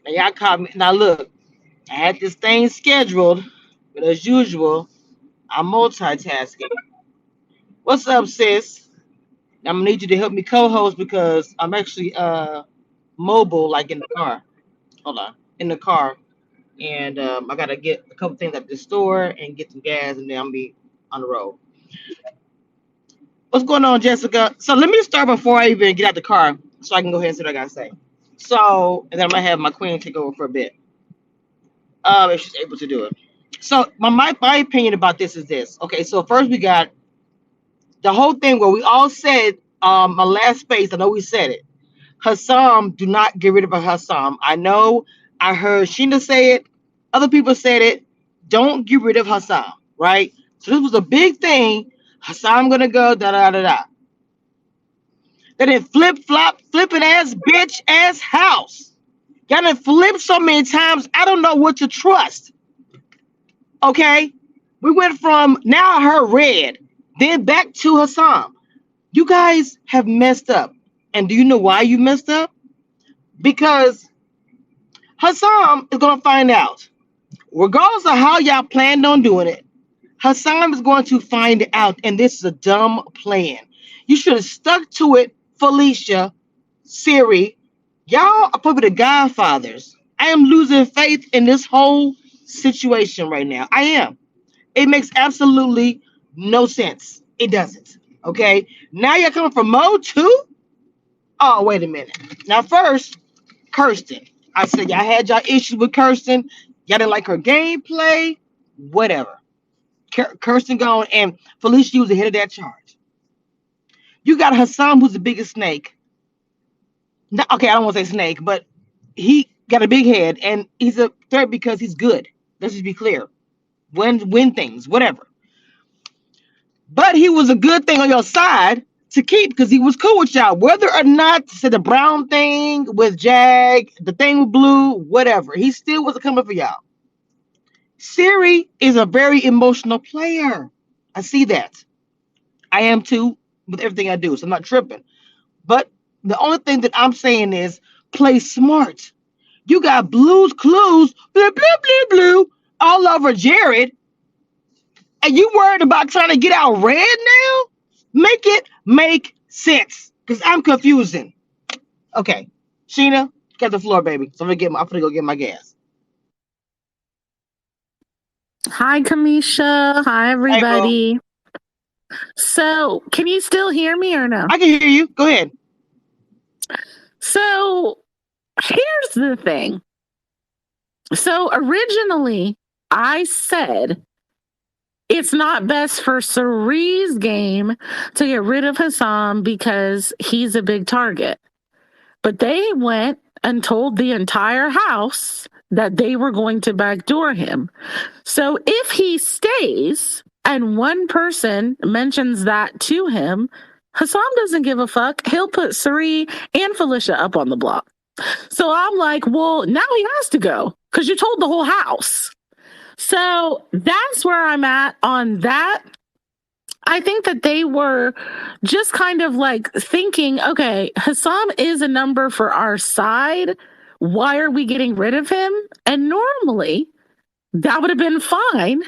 Now y'all caught me. Now look, I had this thing scheduled, but as usual, I'm multitasking. What's up, sis? I'm gonna need you to help me co-host because I'm actually mobile, like in the car. Hold on, in the car, and I gotta get a couple things at the store and get some gas, and then I'll be on the road. What's going on, Jessica? So let me start before I even get out the car, so I can go ahead and say what I gotta say. So, and then I'm gonna have my queen take over for a bit, if she's able to do it. So my opinion about this is this. Okay, so first we got the whole thing where we all said, my last space. I know we said it. Hassam, do not get rid of a Hassam. I know I heard Sheena say it. Other people said it. Don't get rid of Hassam, right? So this was a big thing. Hassam gonna go, da da da da. Then it flip flop, flipping ass bitch ass house. Got it flipped so many times. I don't know what to trust. Okay, we went from now I heard red, then back to Hassam. You guys have messed up. And do you know why you messed up? Because Hassam is going to find out. Regardless of how y'all planned on doing it, Hassam is going to find out. And this is a dumb plan. You should have stuck to it, Felicia, Siri. Y'all are probably the godfathers. I am losing faith in this whole situation right now. I am. It makes absolutely no sense. It doesn't. Okay. Now you're coming from mode 2? Oh, wait a minute. Now, first, Kirsten. I said y'all had y'all issues with Kirsten. Y'all didn't like her gameplay. Whatever. Kirsten gone, and Felicia was the head of that charge. You got Hassam, who's the biggest snake. No, okay, I don't want to say snake, but he got a big head, and he's a threat because he's good. Let's just be clear. Win things, whatever. But he was a good thing on your side to keep because he was cool with y'all. Whether or not to say the brown thing with Jag, the thing with Blue, whatever, he still wasn't coming for y'all. Siri is a very emotional player. I see that. I am too with everything I do, so I'm not tripping. But the only thing that I'm saying is play smart. You got Blue's Clues, blue, blue, blue, blue, all over Jared. And you worried about trying to get out red now? Make it make sense. Because I'm confusing. Okay. Sheena, get the floor, baby. So I'm gonna go get my gas. Hi, Camisha. Hi, Hey, everybody. So, can you still hear me or no? I can hear you. Go ahead. So, here's the thing. So, originally, I said it's not best for Cerie's game to get rid of Hassam because he's a big target. But they went and told the entire house that they were going to backdoor him. So if he stays and one person mentions that to him, Hassam doesn't give a fuck. He'll put Cerie and Felicia up on the block. So I'm like, well, now he has to go because you told the whole house. So that's where I'm at on that. I think that they were just kind of like thinking, okay, Hassam is a number for our side. Why are we getting rid of him? And normally that would have been fine.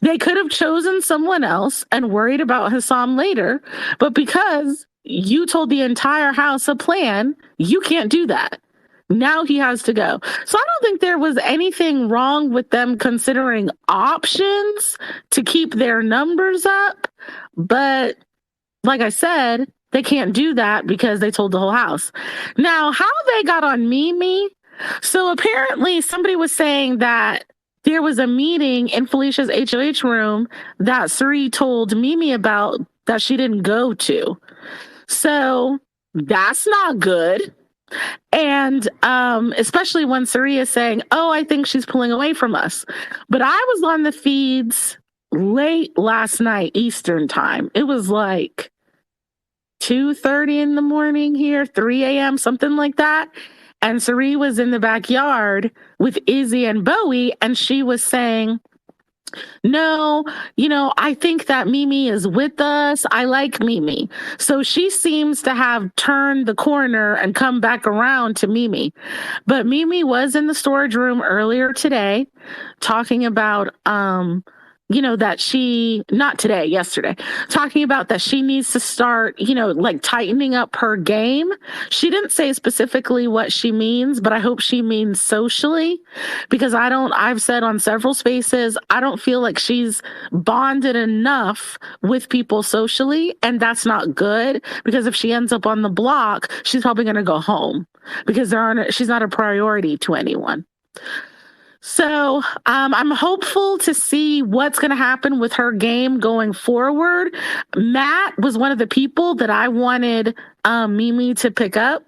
They could have chosen someone else and worried about Hassam later. But because you told the entire house a plan, you can't do that. Now he has to go. So I don't think there was anything wrong with them considering options to keep their numbers up. But like I said, they can't do that because they told the whole house. Now, how they got on Mimi? So apparently somebody was saying that there was a meeting in Felicia's HOH room that Cerie told Mimi about that she didn't go to. So that's not good. And especially when Cerie is saying, oh, I think she's pulling away from us. But I was on the feeds late last night, Eastern time. It was like 2:30 in the morning here, 3 a.m., something like that. And Cerie was in the backyard with Izzy and Bowie, and she was saying, No, I think that Mimi is with us. I like Mimi. So she seems to have turned the corner and come back around to Mimi. But Mimi was in the storage room earlier today talking about that she not today, yesterday, talking about that she needs to start, like tightening up her game. She didn't say specifically what she means, but I hope she means socially, because I've said on several spaces, I don't feel like she's bonded enough with people socially, and that's not good, because if she ends up on the block, she's probably going to go home because she's not a priority to anyone. So I'm hopeful to see what's going to happen with her game going forward. Matt was one of the people that I wanted Mimi to pick up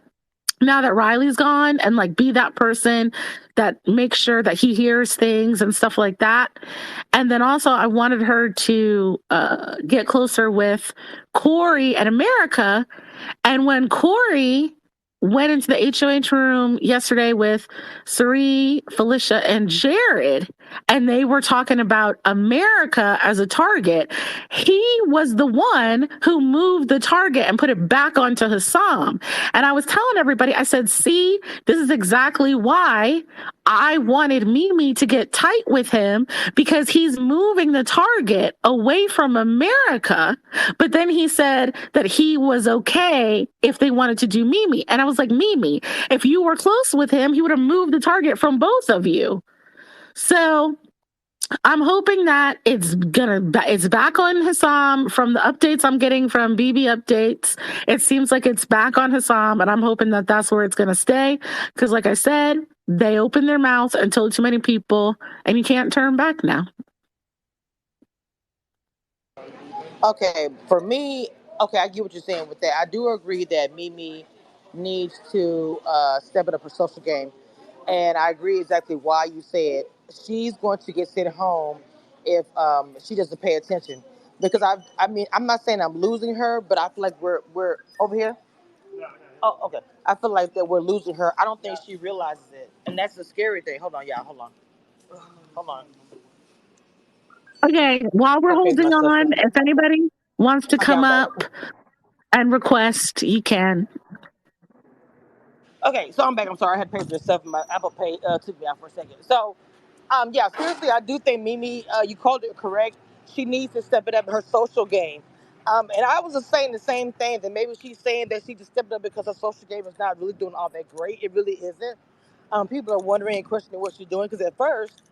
now that Riley's gone, and like be that person that makes sure that he hears things and stuff like that. And then also I wanted her to get closer with Corey and America. And when Corey went into the HOH room yesterday with Sari, Felicia, and Jared, and they were talking about America as a target, he was the one who moved the target and put it back onto Hassam. And I was telling everybody, I said, see, this is exactly why I wanted Mimi to get tight with him, because he's moving the target away from America. But then he said that he was okay if they wanted to do Mimi. And I was like, Mimi, if you were close with him, he would have moved the target from both of you. So I'm hoping that it's back on Hassam. From the updates I'm getting from BB updates, it seems like it's back on Hassam, and I'm hoping that that's where it's gonna stay. Because, like I said, they opened their mouths and told too many people, and you can't turn back now. Okay, for me, okay, I get what you're saying with that. I do agree that Mimi needs to step it up her social game, and I agree exactly why you said she's going to get sent home if she doesn't pay attention. Because I mean, I'm not saying I'm losing her, but I feel like we're over here. Oh, okay. I feel like that we're losing her. I don't think she realizes it, and that's the scary thing. Hold on, yeah, hold on. Okay, while we're Gotta pay for holding my cell on, phone. if anybody wants to Okay, come I'm back. up and request, you can. Okay, so I'm back. I'm sorry, I had to pay for this stuff. My Apple Pay took me out for a second. So, yeah, seriously, I do think Mimi, you called it correct. She needs to step it up in her social game. And I was just saying the same thing, that maybe she's saying that she just stepped up because her social game is not really doing all that great. It really isn't. People are wondering and questioning what she's doing, because at first,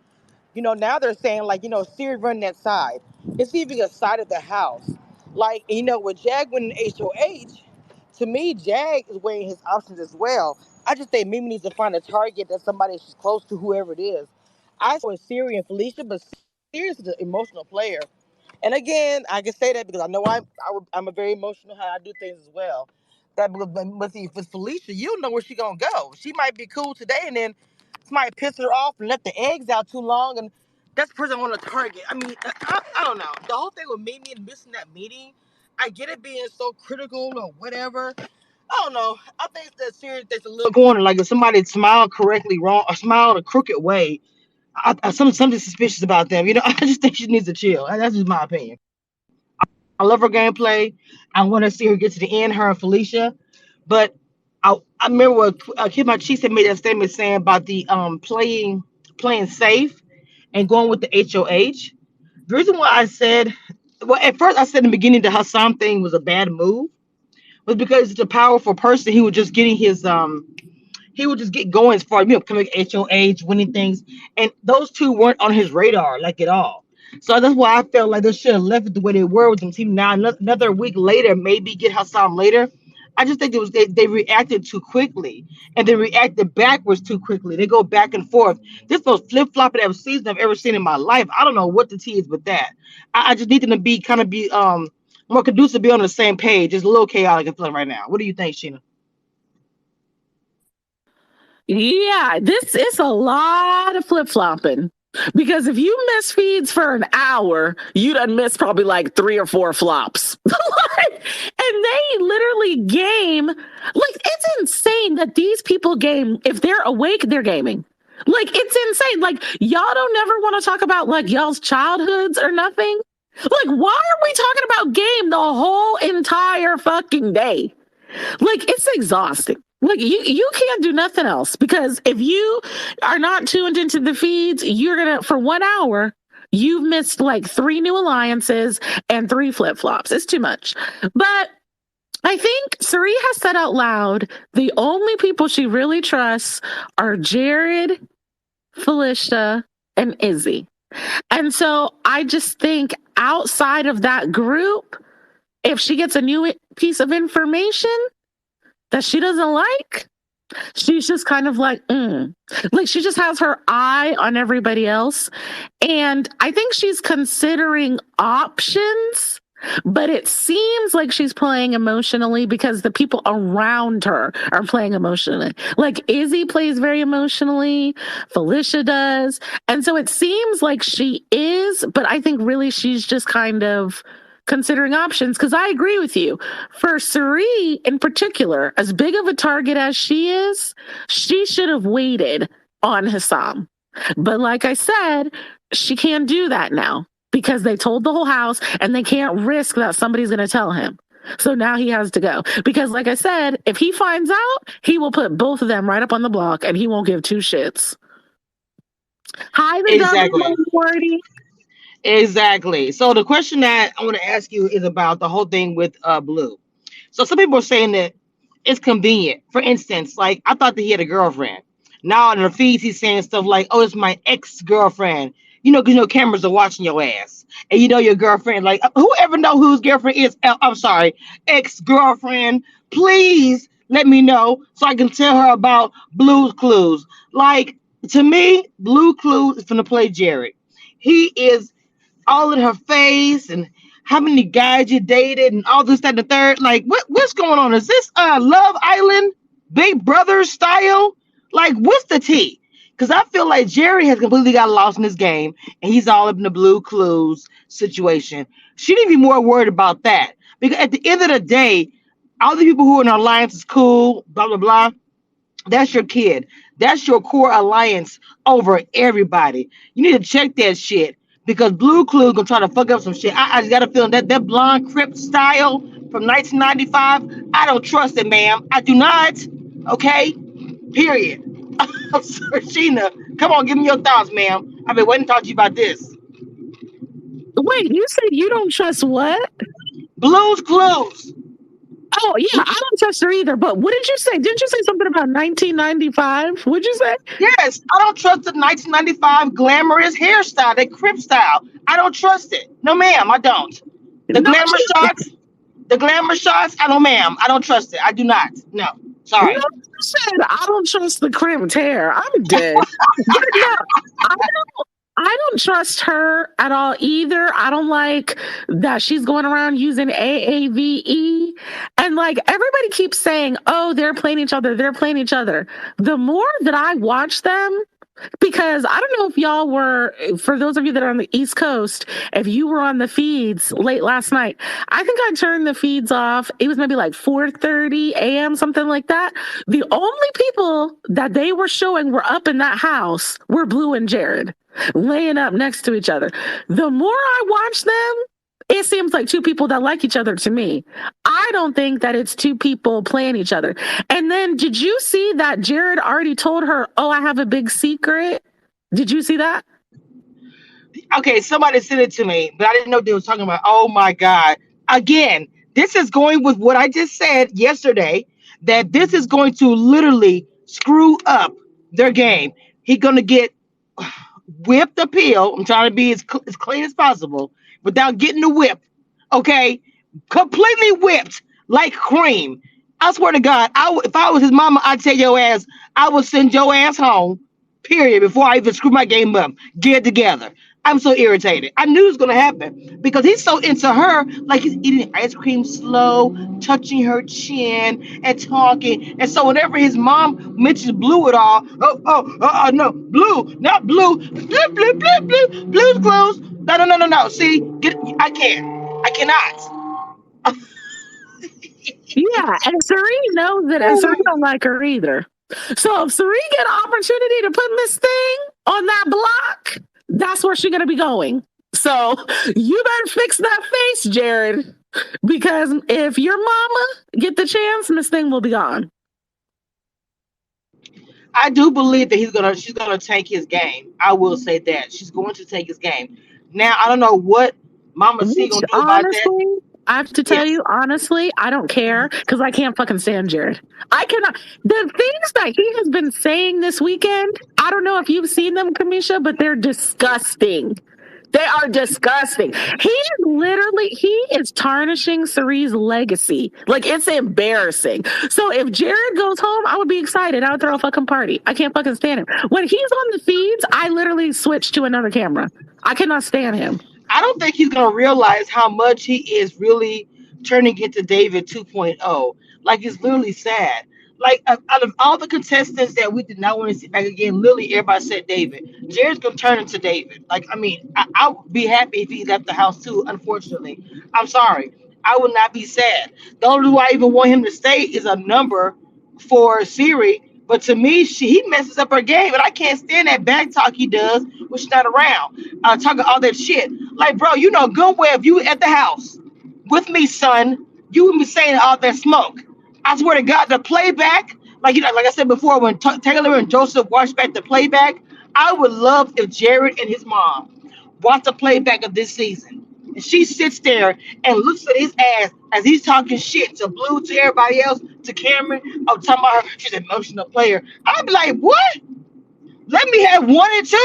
now they're saying, like, Siri running that side. It's even a side of the house. Like, with Jag winning HOH, to me, Jag is weighing his options as well. I just think Mimi needs to find a target that's somebody she's close to, whoever it is. I with Siri and Felicia, but Siri is an emotional player. And again, I can say that because I know I'm a very emotional how I do things as well. But see, if it's Felicia, you don't know where she's gonna go. She might be cool today, and then somebody piss her off and left the eggs out too long, and that's the person I want to target. I mean, I don't know. The whole thing with Mimi and missing that meeting, I get it being so critical or whatever. I don't know. I think that serious. There's a little Corner, like if somebody smiled correctly wrong or smiled a crooked way, something suspicious about them. I just think she needs to chill. That's just my opinion. I love her gameplay. I want to see her get to the end, her and Felicia. But I remember what Kid My Cheeks had made that statement saying about the playing safe and going with the HOH. The reason why I said, well, at first I said in the beginning the Hassan thing was a bad move was because it's a powerful person. He would just get going as far as becoming HOH, winning things, and those two weren't on his radar like at all. So that's why I felt like they should have left it the way they were with them team. Now another week later, maybe get Hassan later. I just think it was they reacted too quickly and they reacted backwards too quickly. They go back and forth. This most flip flopping ever season I've ever seen in my life. I don't know what the tea is with that. I just need them to be more conducive, be on the same page. It's a little chaotic and fun right now. What do you think, Sheena? Yeah, this is a lot of flip flopping. Because if you miss feeds for an hour, you done miss probably like 3 or 4 flops. And they literally game. Like, it's insane that these people game. If they're awake, they're gaming. Like, it's insane. Like, y'all don't never want to talk about like y'all's childhoods or nothing. Like, why are we talking about game the whole entire fucking day? Like, it's exhausting. Like, you can't do nothing else, because if you are not tuned into the feeds, you're gonna, for 1 hour, you've missed like 3 new alliances and 3 flip-flops. It's too much. But I think Sari has said out loud the only people she really trusts are Jared, Felicia, and Izzy. And so I just think outside of that group, if she gets a new piece of information that she doesn't like, she's just kind of like, like she just has her eye on everybody else. And I think she's considering options, but it seems like she's playing emotionally because the people around her are playing emotionally. Like Izzy plays very emotionally, Felicia does. And so it seems like she is, but I think really she's just kind of considering options, because I agree with you. For Sari in particular, as big of a target as she is, she should have waited on Hassam. But like I said, she can't do that now because they told the whole house and they can't risk that somebody's going to tell him. So now he has to go. Because like I said, if he finds out, he will put both of them right up on the block and he won't give 2 shits. Hi, the Exactly. minority. Exactly. So the question that I want to ask you is about the whole thing with Blue. So some people are saying that it's convenient. For instance, like I thought that he had a girlfriend. Now in the feeds, he's saying stuff like, "Oh, it's my ex-girlfriend." Because cameras are watching your ass, and your girlfriend. Like, whoever know whose girlfriend is? I'm sorry, ex-girlfriend. Please let me know so I can tell her about Blue's Clues. Like, to me, Blue Clues is gonna play Jerry. He is all in her face and how many guys you dated and all this, that, and the third. Like, what's going on? Is this Love Island Big Brother style? Like, what's the tea? Because I feel like Jerry has completely got lost in this game and he's all up in the Blue Clues situation. She need to be more worried about that. Because at the end of the day, all the people who are in our alliance is cool, blah, blah, blah. That's your kid. That's your core alliance over everybody. You need to check that shit because Blue Clue gonna try to fuck up some shit. I just got a feeling that blonde Crip style from 1995. I don't trust it, ma'am. I do not. Okay. Period. I'm sorry, Sheena. Come on, give me your thoughts, ma'am. I've been waiting to talk to you about this. Wait, you said you don't trust what? Blue's Clues. Oh, yeah, I don't trust her either. But what did you say? Didn't you say something about 1995? What'd you say? Yes, I don't trust the 1995 glamorous hairstyle, that Crip style. I don't trust it. No, ma'am, I don't. The No, glamour shots, I don't, ma'am. I don't trust it. I do not. No, sorry. you said I don't trust the crimped hair. I'm dead. But no, I don't trust her at all either. I don't like that she's going around using AAVE. And like everybody keeps saying, oh, they're playing each other. They're playing each other. The more that I watch them, because I don't know if y'all were, for those of you that are on the East Coast, if you were on the feeds late last night, I think I turned the feeds off. It was maybe like 4:30 a.m., something like that. The only people that they were showing were up in that house were Blue and Jared laying up next to each other. The more I watch them, it seems like 2 people that like each other to me. I don't think that it's 2 people playing each other. And then did you see that Jared already told her, oh, I have a big secret? Did you see that? Okay, somebody sent it to me, but I didn't know they were talking about. Oh my God. Again, this is going with what I just said yesterday, that this is going to literally screw up their game. He's going to get whipped appeal. I'm trying to be as clean as possible without getting the whip. Okay, completely whipped like cream. I swear to God, if I was his mama, I'd tell your ass, I would send your ass home. Period. Before I even screw my game up, get it together. I'm so irritated. I knew it was gonna happen because he's so into her, like he's eating ice cream slow, touching her chin and talking. And so whenever his mom mentions Blue at all, no, Blue, not Blue, Blue's Clues. No. See, I cannot. Yeah, and Serene knows it, and Serene don't like her either. So if Sari get an opportunity to put Miss Thing on that block, that's where she's gonna be going. So you better fix that face, Jared, because if your mama get the chance, Miss Thing will be gone. I do believe that she's gonna take his game. I will say that she's going to take his game. Now I don't know what Mama C Which gonna do about that. honestly, I have to tell Yes, you, honestly, I don't care because I can't fucking stand Jared. I cannot. The things that he has been saying this weekend, I don't know if you've seen them, Kamisha, but they're disgusting. They are disgusting. He is tarnishing Cerie's legacy. Like, it's embarrassing. So if Jared goes home, I would be excited. I would throw a fucking party. I can't fucking stand him. When he's on the feeds, I literally switch to another camera. I cannot stand him. I don't think he's gonna realize how much he is really turning into David 2.0. Like it's literally sad. Like out of all the contestants that we did not want to see back again, literally everybody said David. Jared's gonna turn into David. Like I mean, I would be happy if he left the house too. Unfortunately, I'm sorry. I would not be sad. The only reason why I even want him to stay is a number for Siri. But to me, he messes up her game, and I can't stand that back talk he does when she's not around. Talking all that shit. Like, bro, you know good well if you at the house with me, son, you would be saying all that smoke. I swear to God, the playback, like like I said before, when Taylor and Joseph watched back the playback, I would love if Jared and his mom watch the playback of this season. And she sits there and looks at his ass as he's talking shit to Blue, to everybody else, to Cameron. I'm talking about her. She's an emotional player. I'd be like, what? Let me have 1 and 2?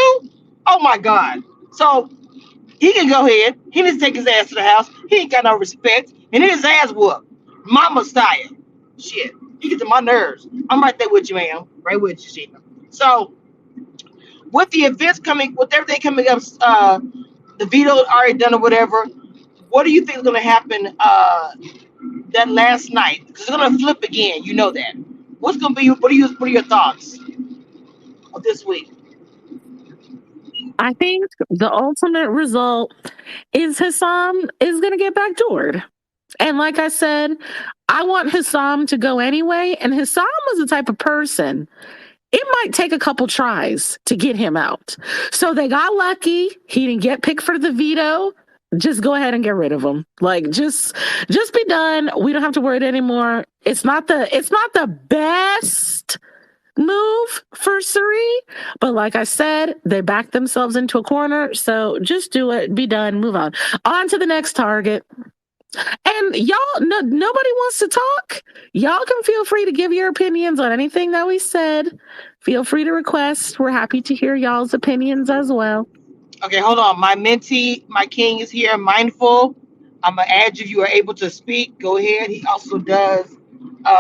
Oh my God. So he can go ahead. He needs to take his ass to the house. He ain't got no respect. And then his ass whooped. Mama style. Shit. He gets to my nerves. I'm right there with you, ma'am. Right with you, Sheena. So with the events coming, with everything coming up, the veto already done or whatever. What do you think is going to happen that last night? Because it's going to flip again. You know that. What's going to be? What are your thoughts of this week? I think the ultimate result is Hassam is going to get backdoored. And like I said, I want Hassam to go anyway. And Hassam was the type of person, it might take a couple tries to get him out. So they got lucky. He didn't get picked for the veto. Just go ahead and get rid of him. Like just be done. We don't have to worry anymore. It's not the best move for Suri, but like I said, they backed themselves into a corner. So just do it, be done, move on to the next target. And y'all, nobody wants to talk. Y'all can feel free to give your opinions on anything that we said. Feel free to request. We're happy to hear y'all's opinions as well. Okay, hold on. My mentee, my king is here. Mindful. I'm gonna add you if you are able to speak. Go ahead. He also does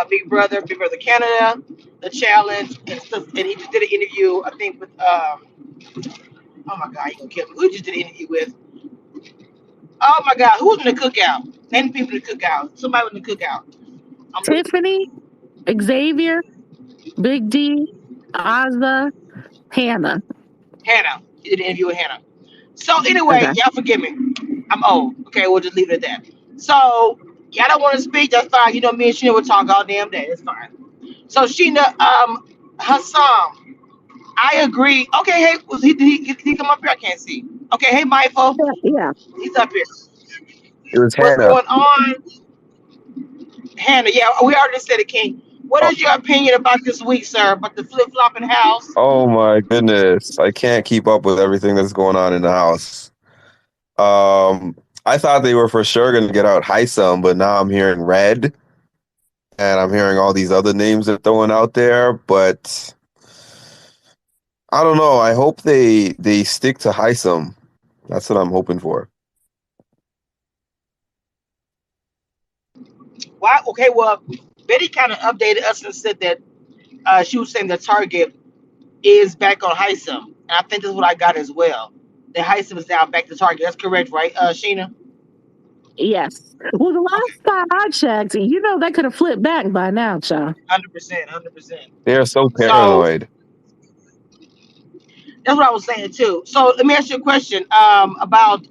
Big Brother Canada, the challenge, and stuff. And he just did an interview, I think, with oh my God, he gonna kill me. Who he just did an interview with? Oh my God, who's in the cookout? Name the people in the cookout. Somebody in the cookout. Tiffany, Xavier, Big D, Ozza, Hannah. He did an interview with Hannah. So anyway, Okay. y'all forgive me. I'm old. Okay, we'll just leave it at that. So y'all don't want to speak, that's fine. You know me and Sheena will talk all damn day. It's fine. So Sheena, Hassam, I agree. Okay, hey, did he come up here? I can't see. Okay, hey, Mindful, Yeah. he's up here. It was What's Hannah. going on, Hannah? Yeah, we already said it, King. What Oh, is your opinion about this week, sir? About the flip flopping house? oh my goodness. I can't keep up with everything that's going on in the house. I thought they were for sure going to get out Heisem, but now I'm hearing Red, and I'm hearing all these other names they're throwing out there, but I don't know. I hope they stick to Heisem. That's what I'm hoping for. Why? Okay, well, Betty kind of updated us and said that she was saying the target is back on Heisem. And I think that's what I got as well. The Heisem is now back to target. That's correct, right, Sheena? Yes. Well, the Okay, last time I checked, that could have flipped back by now, child. 100%, 100%. They're so So paranoid. that's what I was saying too. So let me ask you a question about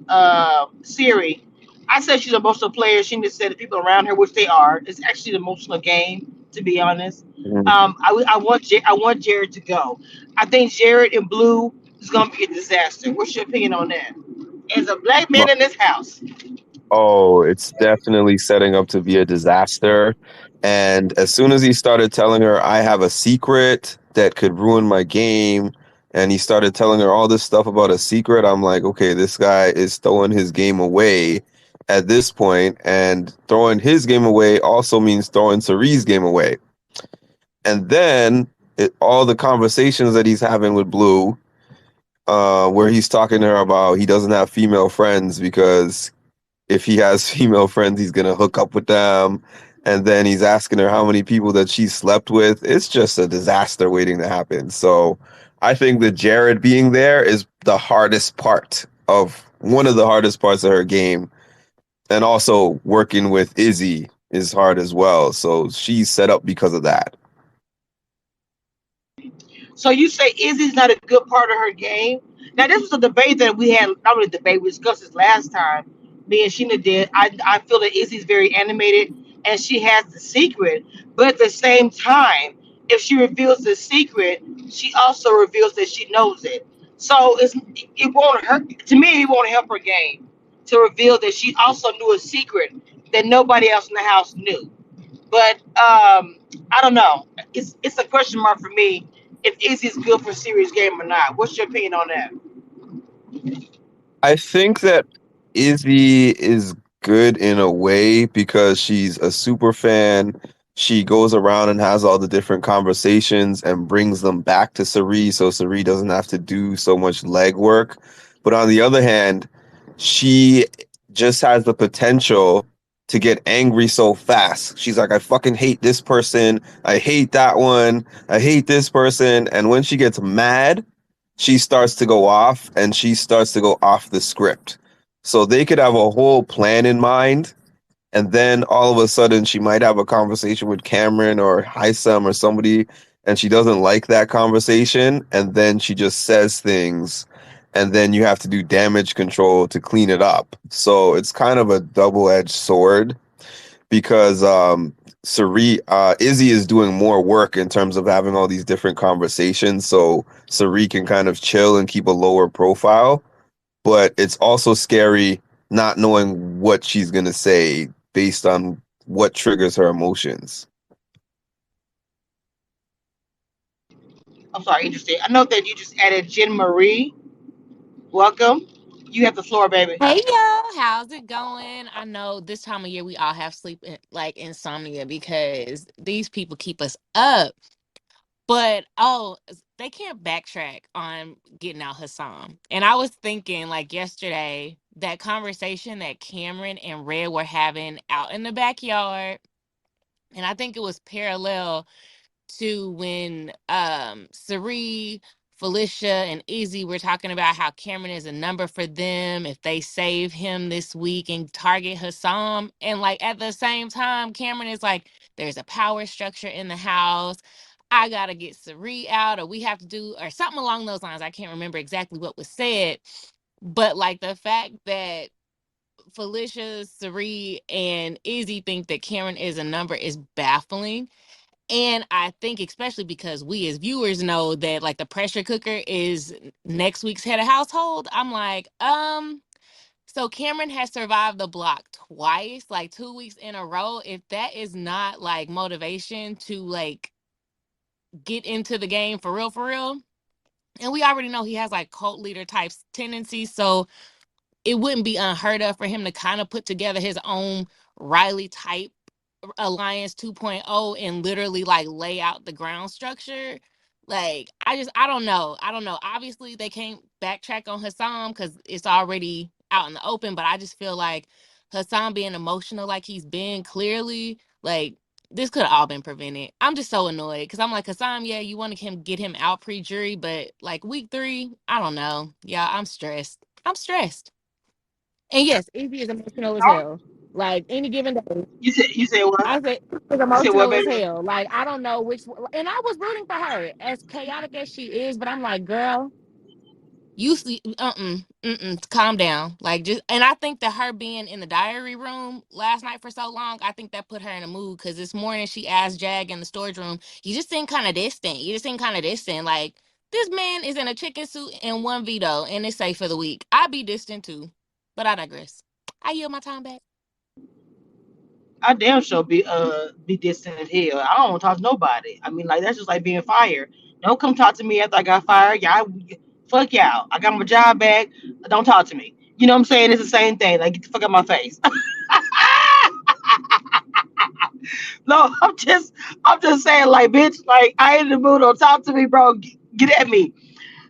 Siri. I said she's an emotional player. She just said the people around her, which they are, it's actually an emotional game. To be honest, Mhm. I want Jared to go. I think Jared and Blue is gonna be a disaster. What's your opinion on that? As a black man in this house, Oh, it's definitely setting up to be a disaster. And as soon as he started telling her, I have a secret that could ruin my game, and he started telling her all this stuff about a secret, I'm like, okay, this guy is throwing his game away at this point, and throwing his game away also means throwing Cerie's game away. And then all the conversations that he's having with Blue, where he's talking to her about he doesn't have female friends because if he has female friends, he's gonna hook up with them. And then he's asking her how many people that she slept with. It's just a disaster waiting to happen. So I think that Jared being there is the hardest part of one of the hardest parts of her game. And also working with Izzy is hard as well. So she's set up because of that. so you say Izzy's not a good part of her game. Now this was a debate that we had. Not really a debate. We discussed this last time. Me and Sheena did. I feel that Izzy's very animated and she has the secret, but at the same time, if she reveals the secret, she also reveals that she knows it. So it won't hurt to me. It won't help her game to reveal that she also knew a secret that nobody else in the house knew. But I don't know. It's a question mark for me if Izzy's good for serious game or not. What's your opinion on that? I think that Izzy is good in a way because she's a super fan. She goes around and has all the different conversations and brings them back to Cerie so Cerie doesn't have to do so much legwork. But on the other hand, she just has the potential to get angry so fast. She's like, I fucking hate this person. I hate that one. I hate this person. And when she gets mad, she starts to go off and she starts to go off the script. So they could have a whole plan in mind, and then all of a sudden she might have a conversation with Cameron or Hisam or somebody, and she doesn't like that conversation, and then she just says things, and then you have to do damage control to clean it up. So it's kind of a double-edged sword because Izzy is doing more work in terms of having all these different conversations, so Sari can kind of chill and keep a lower profile. But it's also scary not knowing what she's gonna say based on what triggers her emotions. I'm sorry, interesting. I know that you just added Jen Marie. Welcome. You have the floor, baby. Hey y'all, how's it going? I know this time of year we all have like insomnia because these people keep us up. But they can't backtrack on getting out Hassan. And I was thinking like yesterday, that conversation that Cameron and Red were having out in the backyard, and I think it was parallel to when Cerie, Felicia, and Izzy were talking about how Cameron is a number for them if they save him this week and target Hassan. And like at the same time, Cameron is like, there's a power structure in the house. I gotta get Cerie out, or we have to do, or something along those lines. I can't remember exactly what was said. But like the fact that Felicia, Cerie, and Izzy think that Cameron is a number is baffling. And I think especially because we as viewers know that like the pressure cooker is next week's head of household. I'm like, so Cameron has survived the block twice, like 2 weeks in a row. If that is not like motivation to like get into the game for real. And we already know he has like cult leader type tendencies. So it wouldn't be unheard of for him to kind of put together his own Riley type Alliance 2.0 and literally like lay out the ground structure. Like I don't know. I don't know. Obviously they can't backtrack on Hassan because it's already out in the open, but I just feel like Hassan being emotional like he's been clearly, like this could have all been prevented. I'm just so annoyed because I'm like, Hassan, yeah, you want to get him out pre-jury, but like week 3, I don't know. Yeah, I'm stressed. I'm stressed. And yes, Izzy is emotional as hell. Like any given day. You said what? I said she's You said what, emotional as baby? hell. Like I don't know which, and I was rooting for her, as chaotic as she is. But I'm like, girl. You see, calm down. Like just, and I think that her being in the diary room last night for so long, I think that put her in a mood. Because this morning she asked Jag in the storage room, "You just seem kind of distant. You just seem kind of distant. Like this man is in a chicken suit and one veto, and it's safe for the week. I'd be distant too, but I digress. I yield my time back. I damn sure be distant as hell. I don't talk to nobody. I mean, like that's just like being fired. Don't come talk to me after I got fired. Y'all, fuck y'all. I got my job back. Don't talk to me. You know what I'm saying? It's the same thing. Like get the fuck out my face. No, I'm just saying, like, bitch, like I ain't in the mood. Don't talk to me, bro. Get at me.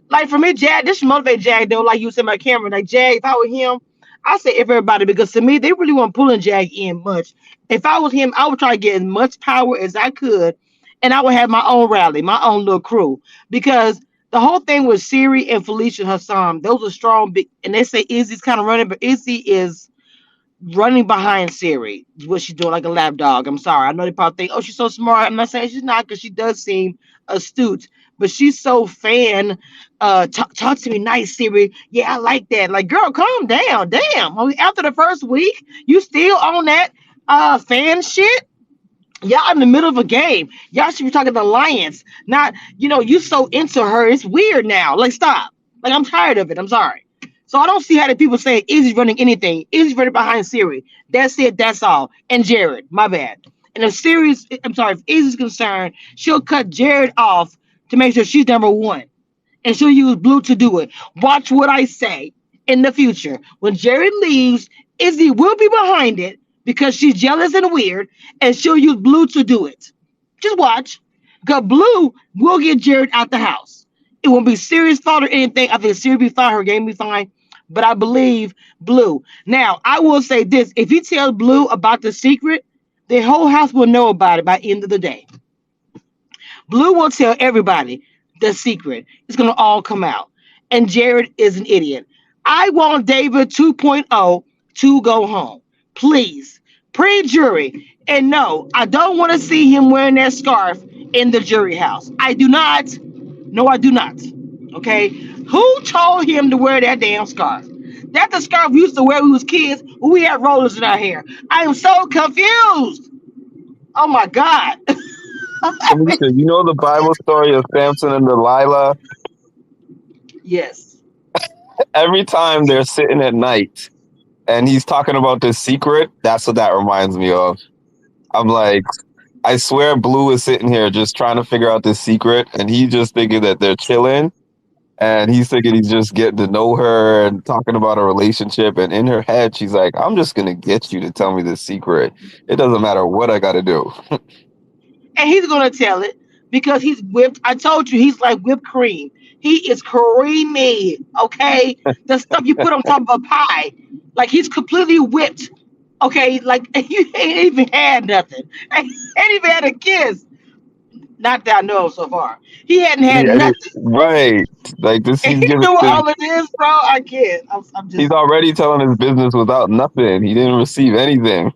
Like for me, Jag, this should motivate Jag though. Like you said, my camera, like Jag, if I were him, I say everybody because to me they really weren't pulling Jag in much. If I was him, I would try to get as much power as I could, and I would have my own rally, my own little crew. Because the whole thing with Siri and Felicia Hassan, those are strong big, and they say Izzy's kind of running, but Izzy is running behind Siri. Is what she's doing, like a lap dog. I'm sorry. I know they probably think, oh, she's so smart. I'm not saying she's not, because she does seem astute, but she's so fan. Talk to me nice, Siri. Yeah, I like that. Like, girl, calm down. Damn. After the first week, you still on that fan shit? Y'all in the middle of a game. Y'all should be talking to Alliance. Not, you so into her. It's weird now. Like, stop. Like, I'm tired of it. I'm sorry. So I don't see how the people say Izzy's running anything. Izzy's running behind Siri. That's it. That's all. And Jared. My bad. And if Siri's, I'm sorry, if Izzy's concerned, she'll cut Jared off to make sure she's number one, and she'll use Blue to do it. Watch what I say in the future. When Jared leaves, Izzy will be behind it because she's jealous and weird, and she'll use Blue to do it. Just watch. Because Blue will get Jared out the house. It won't be serious fault or anything. I think Siri be fine, her game be fine. But I believe Blue. Now, I will say this. If he tells Blue about the secret, the whole house will know about it by the end of the day. Blue will tell everybody the secret. It's going to all come out. And Jared is an idiot. I want David 2.0 to go home. Please. Pre-jury. And no, I don't want to see him wearing that scarf in the jury house. I do not. No, I do not. Okay? Who told him to wear that damn scarf? That's the scarf we used to wear when we was kids when we had rollers in our hair. I am so confused. Oh my God. Felicia, you know the Bible story of Samson and Delilah? Yes. Every time they're sitting at night and he's talking about this secret, that's what that reminds me of. I'm like, I swear Blue is sitting here just trying to figure out this secret, and he's just thinking that they're chilling, and he's thinking he's just getting to know her and talking about a relationship, and in her head, she's like, I'm just going to get you to tell me this secret. It doesn't matter what I got to do. And he's gonna tell it because he's whipped. I told you he's like whipped cream. He is creamy. Okay, the stuff you put on top of a pie, like he's completely whipped. Okay, like you ain't even had nothing. Ain't even had a kiss. Not that I know of so far. He hadn't had nothing, Right. Like this, and he's he giving knew what this, all it is, bro. I can't. I'm he's just. already telling his business without nothing. He didn't receive anything.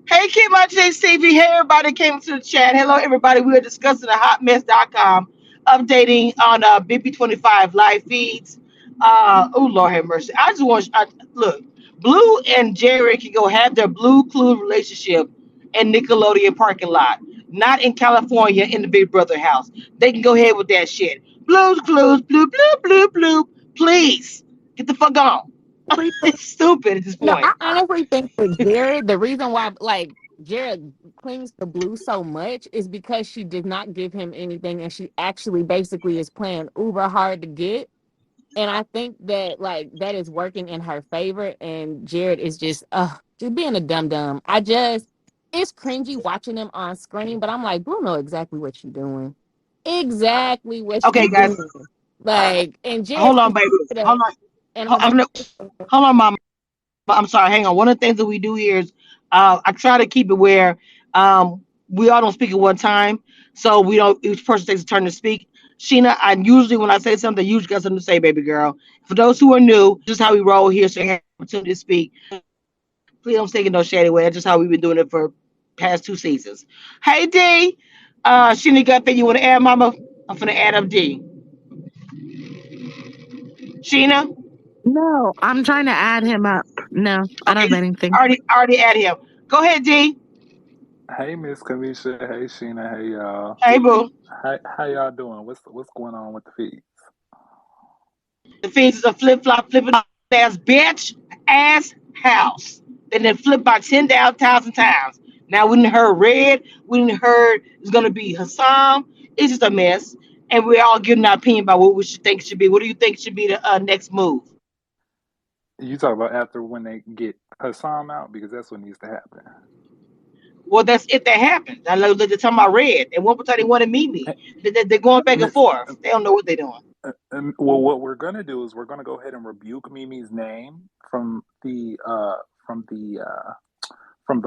Hey, Kid, my JCB. Hey, everybody came to the chat. Hello, everybody. We are discussing the hotmess.com, updating on BB25 live feeds. Oh, Lord have mercy. I just want, look, Blue and Jerry can go have their Blue Clue relationship in Nickelodeon parking lot, not in California in the Big Brother house. They can go ahead with that shit. Blues Clues, blue, blue, blue, blue. Please, get the fuck on. It's stupid at this No, I point. honestly think for Jared, the reason why like Jared clings to Blue so much is because she did not give him anything, and she actually basically is playing uber hard to get. And I think that like that is working in her favor. And Jared is just being a dum dum. It's cringy watching them on screen, but I'm like, Blue know exactly what she's doing, exactly what Okay, she's guys, doing. Like, and Jared hold on, can baby. keep it Hold up. on. And Hold, I'm hold on, mom. I'm sorry. Hang on. One of the things that we do here is I try to keep it where we all don't speak at one time, so we don't. Each person takes a turn to speak. Sheena, I usually when I say something, you usually got something to say, baby girl. For those who are new, just how we roll here, so you have the opportunity to speak. Please don't take it no shady way. That's just how we've been doing it for past two seasons. Hey D, Sheena, got that you want to add, Mama? I'm finna add up D. Sheena? No, I'm trying to add him up. No, I don't have Okay, anything. already add him. Go ahead, D. Hey, Miss Kamisha. Hey, Sheena. Hey, y'all. Hey, boo. How y'all doing? What's going on with the feed? The Phoenix is a flip flop, flipping ass bitch ass house. Then flip by 10,000 times. Now we didn't heard red. We didn't heard it's gonna be Hassan. It's just a mess, and we're all giving our opinion about what we should think it should be. What do you think should be the next move? You talk about after when they get Hassan out because that's what needs to happen. Well, that's if that happens. I know they're talking about red, and one time they want to meet me. Eh, They're going back and Miss, forth. They don't know what they're doing. well, what we're gonna do is we're gonna go ahead and rebuke Mimi's name from the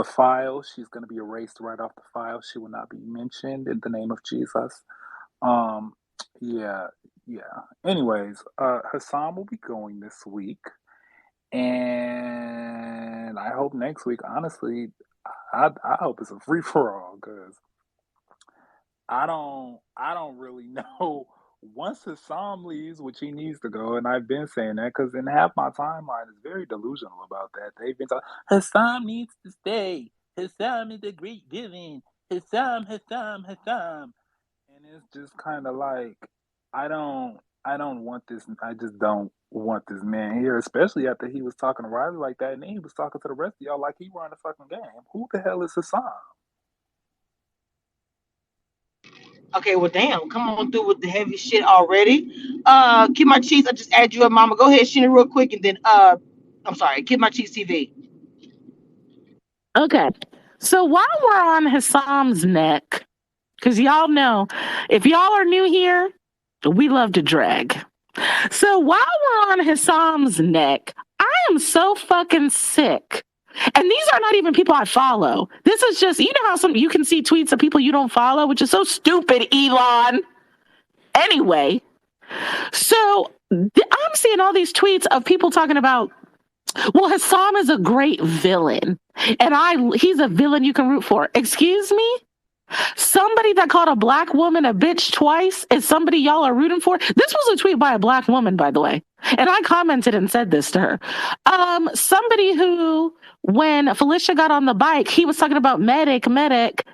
file. She's gonna be erased right off the file. She will not be mentioned in the name of Jesus. Um, yeah, yeah. Anyways, Hassan will be going this week. And I hope next week, honestly, I hope it's a free for all because I don't really know once Hassan leaves, which he needs to go, and I've been saying that because in half my timeline is very delusional about that. They've been talking Hassan needs to stay. Hassan is a great villain. Hassan, and it's just kind of like I don't I don't want this. I just don't want this man here, especially after he was talking to Riley like that, and then he was talking to the rest of y'all like he run the fucking game. Who the hell is Hassan? Okay, well, damn, come on through with the heavy shit already. Kid my cheese. I just add you up, mama. Go ahead, Sheena, real quick, and then I'm sorry, Kid my cheese TV. Okay. So while we're on Hassam's neck, because y'all know, if y'all are new here, we love to drag. So while we're on Hassam's neck, I am so fucking sick. And these are not even people I follow. This is just, you know how some you can see tweets of people you don't follow, which is so stupid, Elon. Anyway, so I'm seeing all these tweets of people talking about, well, Hassam is a great villain. And he's a villain you can root for. Excuse me? Somebody that called a black woman a bitch twice is somebody y'all are rooting for. This was a tweet by a black woman, by the way. And I commented and said this to her. Somebody who, when Felicia got on the bike, he was talking about medic.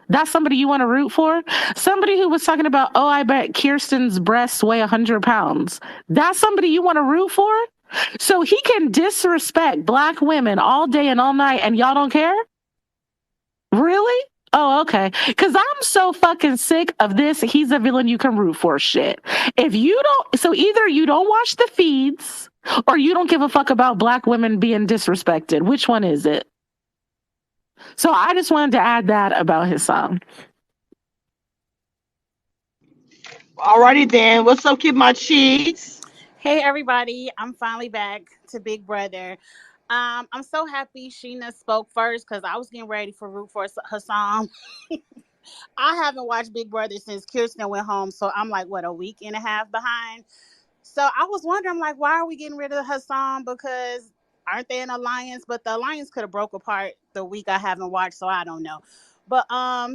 That's somebody you want to root for. Somebody who was talking about, oh, I bet Kirsten's breasts weigh 100 pounds. That's somebody you want to root for. So he can disrespect black women all day and all night, and y'all don't care? Really? Oh, okay. Because I'm so fucking sick of this. He's a villain you can root for shit. If you don't, so either you don't watch the feeds or you don't give a fuck about black women being disrespected. Which one is it? So I just wanted to add that about his song. Alrighty then. What's up, Kid my cheese? Hey everybody, I'm finally back to Big Brother. I'm so happy Sheena spoke first because I was getting ready for root for Hassan. I haven't watched Big Brother since Kirsten went home, so I'm like what, a week and a half behind. So I was wondering like why are we getting rid of Hassan because aren't they an alliance? But the alliance could have broke apart the week I haven't watched, so I don't know. But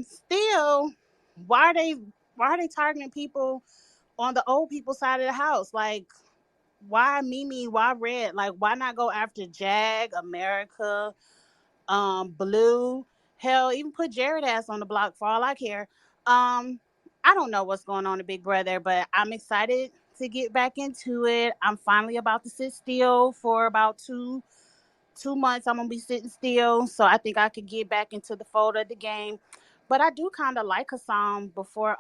still, why are they why are they targeting people on the old people side of the house? Like why Mimi? Why Red? Like, why not go after Jag, America, Blue? Hell, even put Jared ass on the block for all I care. I don't know what's going on in Big Brother, but I'm excited to get back into it. I'm finally about to sit still for about two months. I'm gonna be sitting still, so I think I could get back into the fold of the game. But I do kind of like Hassan before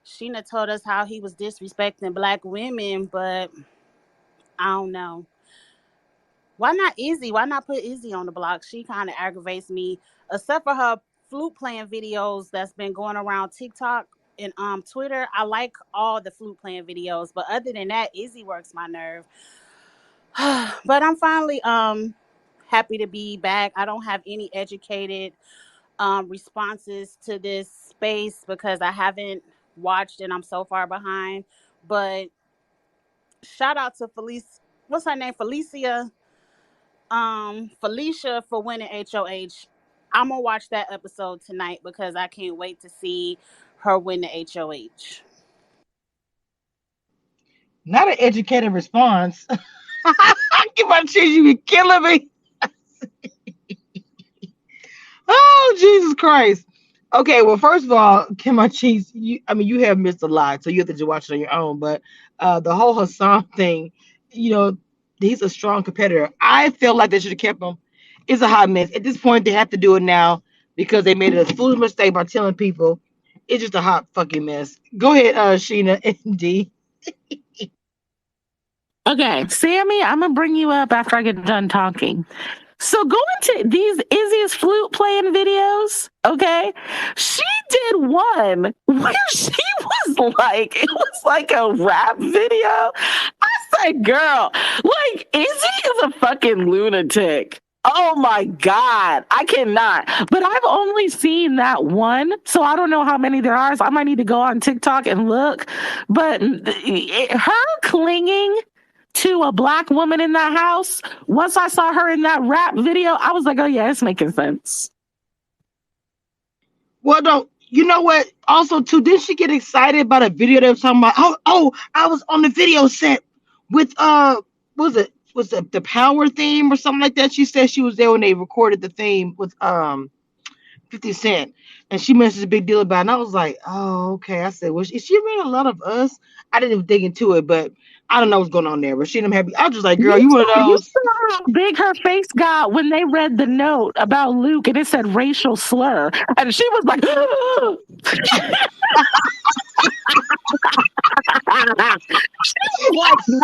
Sheena told us how he was disrespecting black women, but I don't know. Why not Izzy? Why not put Izzy on the block? She kind of aggravates me, except for her flute playing videos that's been going around TikTok and Twitter. I like all the flute playing videos, but other than that, Izzy works my nerve. But I'm finally happy to be back. I don't have any educated responses to this space because I haven't watched and I'm so far behind. But shout out to Felice. What's her name? Felicia for winning HOH. I'm gonna watch that episode tonight because I can't wait to see her win the HOH. Not an educated response. Give my cheese, you be killing me. Oh, Jesus Christ. Okay, well, first of all, Kim Cheese, you have missed a lot, so you have to just watch it on your own. But the whole Hassan thing, you know, he's a strong competitor. I feel like they should have kept him. It's a hot mess. At this point, they have to do it now because they made a foolish mistake by telling people. It's just a hot fucking mess. Go ahead, Sheena and D. Okay, Sammy, I'm gonna bring you up after I get done talking. So going to these Izzy's flute playing videos, okay? She did one where she was like, it was like a rap video. I said, girl, like Izzy is a fucking lunatic. Oh my God, I cannot. But I've only seen that one, so I don't know how many there are. So I might need to go on TikTok and look. But her clinging to a black woman in that house, once I saw her in that rap video, I was like, oh yeah, it's making sense. Well, no, you know what? Also, too, didn't she get excited about a video they were talking about? Oh, I was on the video set with what was it? Was it the power theme or something like that? She said she was there when they recorded the theme with 50 Cent. And she mentioned a big deal about it. And I was like, oh, okay. I said, well, is she reading a lot of us? I didn't even dig into it, but I don't know what's going on there. But she didn't have I was just like, girl, you one of You those. saw how big her face got when they read the note about Luke and it said racial slur. And she was like, she was like, no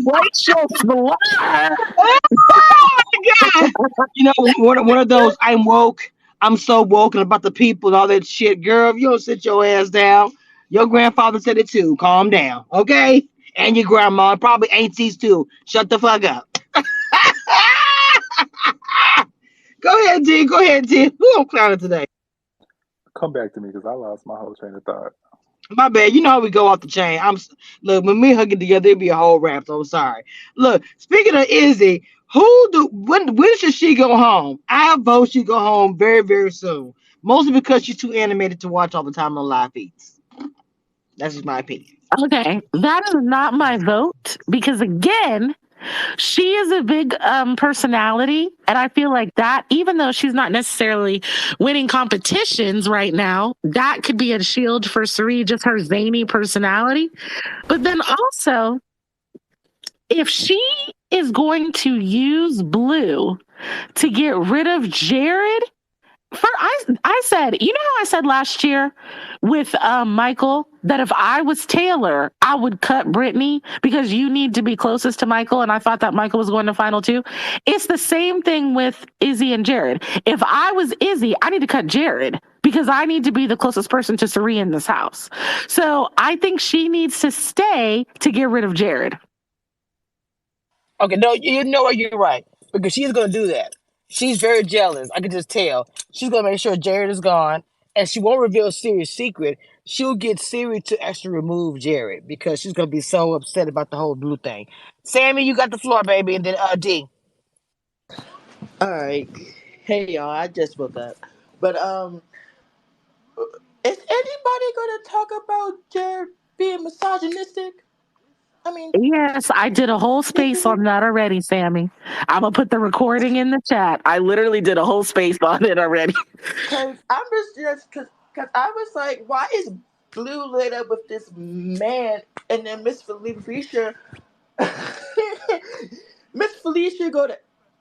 racial slur. God. One of those I'm woke, I'm so woke and about the people and all that shit. Girl, if you don't sit your ass down, your grandfather said it too. Calm down, okay? And your grandma, and probably aunties too. Shut the fuck up. Go ahead, D. Go ahead, D. Who I'm clowning today? Come back to me because I lost my whole train of thought. My bad. You know how we go off the chain. Look, when me and her get together, it'd be a whole rap. So I'm sorry. Look, speaking of Izzy, when should she go home? I vote she go home very, very soon. Mostly because she's too animated to watch all the time on live feeds. That's just my opinion. Okay, that is not my vote because again, she is a big personality, and I feel like that, even though she's not necessarily winning competitions right now, that could be a shield for Sari, just her zany personality. But then also, if she is going to use Blue to get rid of Jared, I said, you know how I said last year with Michael that if I was Taylor, I would cut Brittany because you need to be closest to Michael, and I thought that Michael was going to final two. It's the same thing with Izzy and Jared. If I was Izzy, I need to cut Jared because I need to be the closest person to Sari in this house. So I think she needs to stay to get rid of Jared. Okay, no, you know what? You're right because she's gonna do that. She's very jealous. I can just tell. She's gonna make sure Jared is gone, and she won't reveal Siri's secret. She'll get Siri to actually remove Jared because she's gonna be so upset about the whole blue thing. Sammy, you got the floor, baby, and then D. All right. Hey y'all, I just woke up. But is anybody gonna talk about Jared being misogynistic? I mean, Yes, I did a whole space on that already, Sammy. I'm gonna put the recording in the chat. I literally did a whole space on it already. cause I'm just cause I was like, why is Blue lit up with this man and then Miss Felicia Miss Felicia go to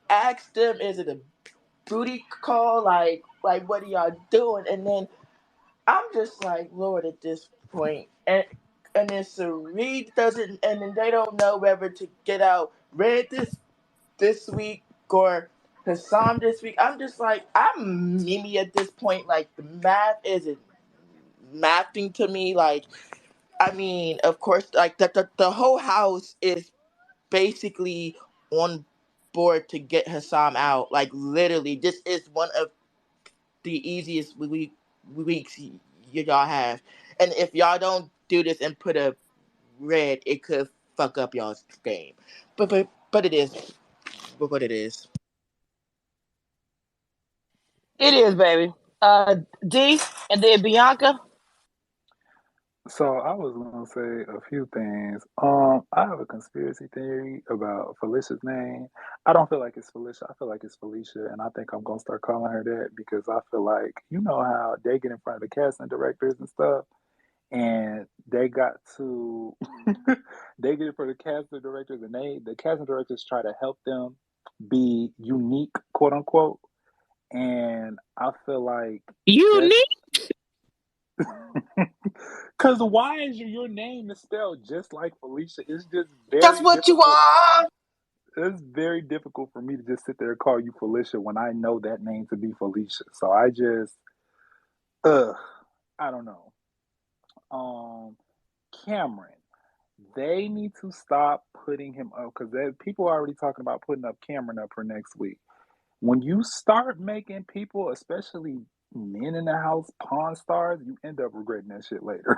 ask them, is it a booty call? Like what are y'all doing? And then I'm just like, Lord, at this point, and then Reed doesn't, and then they don't know whether to get out Red this week or Hassan this week. I'm just like, I'm Mimi at this point. Like the math isn't mathing to me. Like, I mean, of course, like the whole house is basically on board to get Hassan out. Like literally, this is one of the easiest weeks y'all have. And if y'all don't do this and put a red, it could fuck up y'all's game. But it is. But what it is. It is, baby. D, and then Bianca. So I was gonna say a few things. I have a conspiracy theory about Felicia's name. I don't feel like it's Felicia. I feel like it's Felicia, and I think I'm gonna start calling her that because I feel like you know how they get in front of the casting directors and stuff, and they got to they get in front of the casting directors, and the casting directors try to help them be unique, quote unquote. And I feel like that's Unique. because why is your name is spelled just like Felicia? It's just That's very what you difficult. are. It's very difficult for me to just sit there and call you Felicia when I know that name to be Felicia. So I just, ugh, I don't know. Um, Cameron, they need to stop putting him up because people are already talking about putting up Cameron up for next week. When you start making people, especially men in the house, pawn stars, you end up regretting that shit later.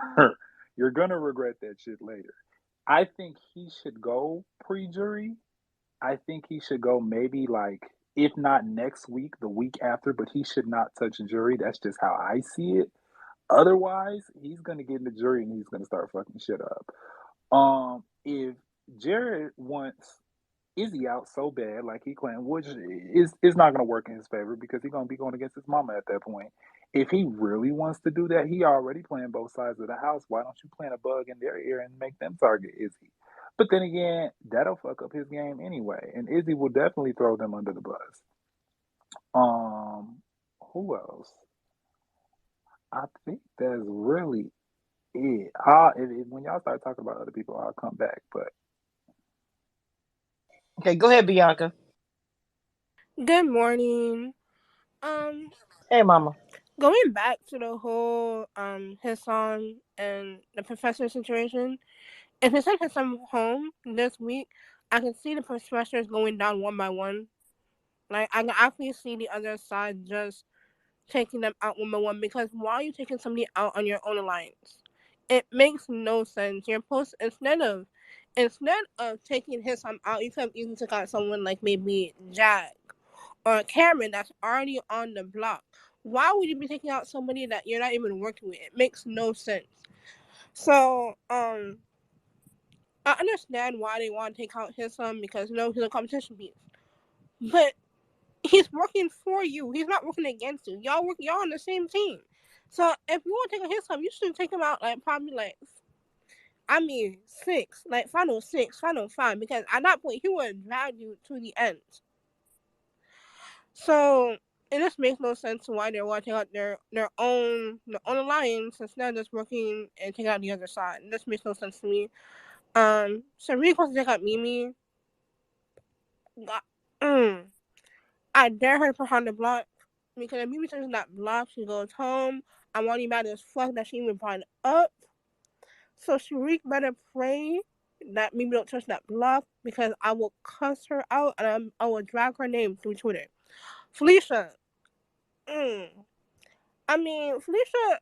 You're gonna regret that shit later. I think he should go pre-jury. I think he should go maybe like if not next week, the week after, but he should not touch a jury. That's just how I see it. Otherwise, he's gonna get in the jury and he's gonna start fucking shit up. If Jared wants Izzy out so bad, like he claimed, which is not going to work in his favor because he's going to be going against his mama at that point. If he really wants to do that, he already playing both sides of the house. Why don't you plant a bug in their ear and make them target Izzy? But then again, that'll fuck up his game anyway, and Izzy will definitely throw them under the bus. Um, who else? I think that's really it. When y'all start talking about other people, I'll come back. But Okay, go ahead, Bianca. Good morning. Um, Hey, mama. Going back to the whole his song and the professor situation. If he sent his son home this week, I can see the professors going down one by one. Like I can actually see the other side just taking them out one by one because why are you taking somebody out on your own alliance? It makes no sense. You're supposed instead of taking his son out, you could have easily took out someone like maybe Jack or Cameron that's already on the block. Why would you be taking out somebody that you're not even working with? It makes no sense. So, I understand why they want to take out his son because no, he's a competition piece. But he's working for you. He's not working against you. Y'all on the same team. So if you want to take out his son, you should take him out like probably like six, like final six, final five, because at that point he would drag you to the end. So it just makes no sense why they're watching out their own alliance instead of just working and taking out the other side. It just makes no sense to me. So really wants to take out Mimi. Mm, I dare her to put her on the block because if Mimi turns that block, she goes home. I'm already mad as fuck that she even brought it up. So Sharik better pray that Mimi don't touch that block because I will cuss her out and I will drag her name through Twitter. Felicia. Mm. Felicia,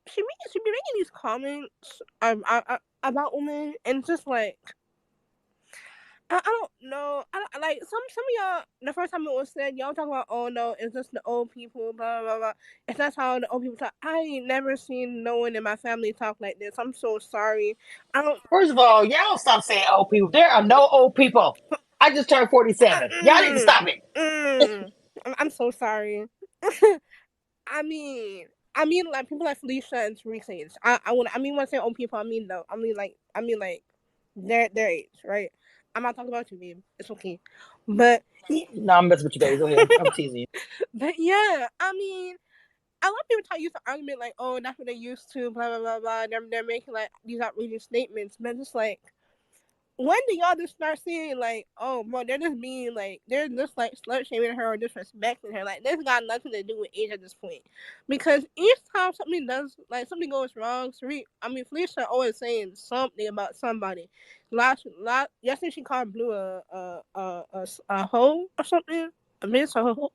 she be making these comments about women, and it's just like I don't know. I don't, like some of y'all. The first time it was said, y'all talk about oh no, it's just the old people, blah blah blah. If that's how the old people talk, I ain't never seen no one in my family talk like this. I'm so sorry. I don't. First of all, y'all stop saying old people. There are no old people. I just turned 47. Y'all need to Mm, stop it. mm, I'm so sorry. I mean, like people like Felicia and Teresa age. When I say old people, I mean like their age, right? I'm not talking about you, babe. It's okay, but No, I'm messing with you, baby. Go ahead. I'm teasing you. but yeah, a lot of people try to use the argument like, oh, that's what they used to, blah blah blah blah. They're making like these outrageous statements, but just like when do y'all just start seeing like, oh, bro, they're just like slut shaming her or disrespecting her? Like, this got nothing to do with age at this point, because each time something goes wrong, Felicia always saying something about somebody. Yesterday she called Blue a hoe or something, a miss a hoe,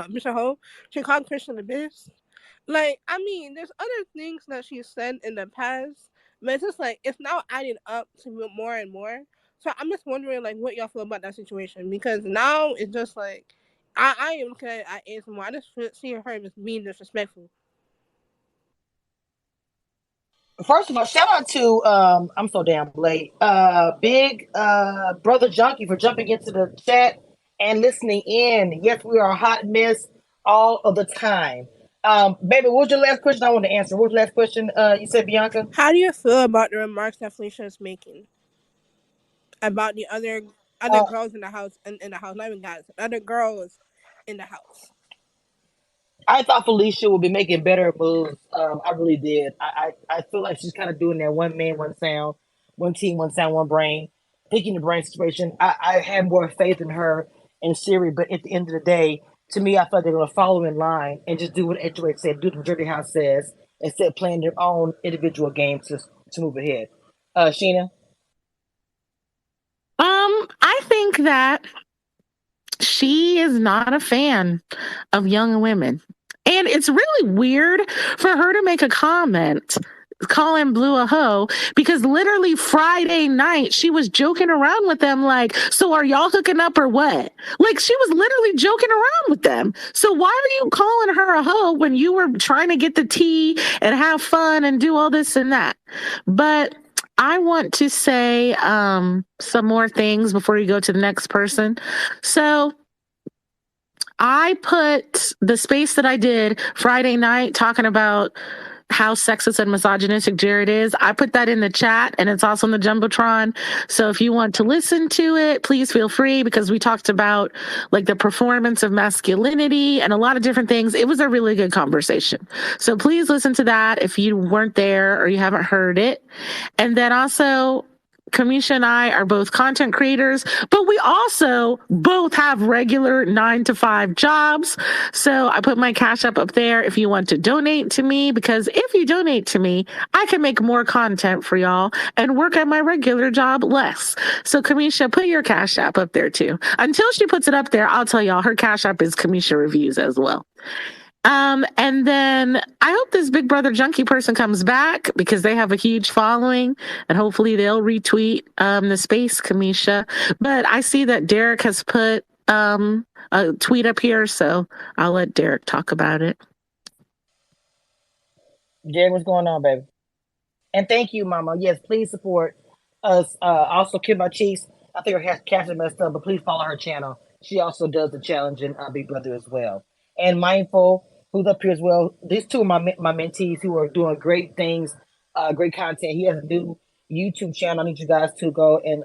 miss a hoe. She called Christian a bitch. Like, there's other things that she said in the past, but it's just like it's now adding up to more and more. So I'm just wondering, like, what y'all feel about that situation because now it's just like I am looking at ASMR. I just see her as being disrespectful. First of all, shout out to I'm so damn late. Big brother Junkie for jumping into the chat and listening in. Yes, we are a hot mess all of the time. Baby, what was your last question? I want to answer. What was your last question? You said Bianca. How do you feel about the remarks that Felicia is making about the other Uh, girls in the house, in the house, not even guys, other girls in the house? I thought Felicia would be making better moves. I really did. I feel like she's kind of doing that one man, one sound, one team, one sound, one brain, picking the brain situation. I had more faith in her and Siri, but at the end of the day, to me, I thought they were going to follow in line and just do what HOH said, do what Dirty House says, instead of playing their own individual games to move ahead. Sheena? I think that she is not a fan of young women. And it's really weird for her to make a comment calling Blue a hoe because literally Friday night she was joking around with them like, so are y'all hooking up or what? Like she was literally joking around with them. So why are you calling her a hoe when you were trying to get the tea and have fun and do all this and that? But I want to say some more things before you go to the next person. So I put the space that I did Friday night talking about how sexist and misogynistic Jared is. I put that in the chat and it's also in the Jumbotron. So if you want to listen to it, please feel free because we talked about like the performance of masculinity and a lot of different things. It was a really good conversation. So please listen to that if you weren't there or you haven't heard it. And then also, Kamisha and I are both content creators, but we also both have regular 9 to 5 jobs. So I put my cash up there if you want to donate to me, because if you donate to me, I can make more content for y'all and work at my regular job less. So Kamisha, put your cash app up there too. Until she puts it up there, I'll tell y'all her cash app is Cameshiareviews as well. And then I hope this Big Brother Junkie person comes back because they have a huge following and hopefully they'll retweet the space, Kamisha. But I see that Derek has put a tweet up here, so I'll let Derek talk about it. Jared, what's going on, baby? And thank you, Mama. Yes, please support us. Also, Kim Cheese. I think her caption messed up, but please follow her channel. She also does the challenge in Big Brother as well. And Mindful, who's up here as well. These two are my mentees who are doing great things, great content. He has a new YouTube channel. I need you guys to go and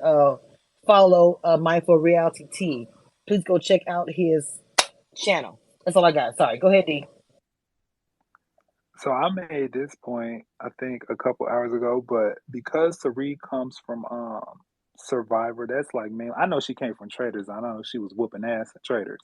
follow Mindful Reality T. Please go check out his channel. That's all I got. Sorry. Go ahead, D. So I made this point, I think, a couple hours ago, but because Sari comes from Survivor, that's like, man, I know she came from Traders. I know she was whooping ass at Traders,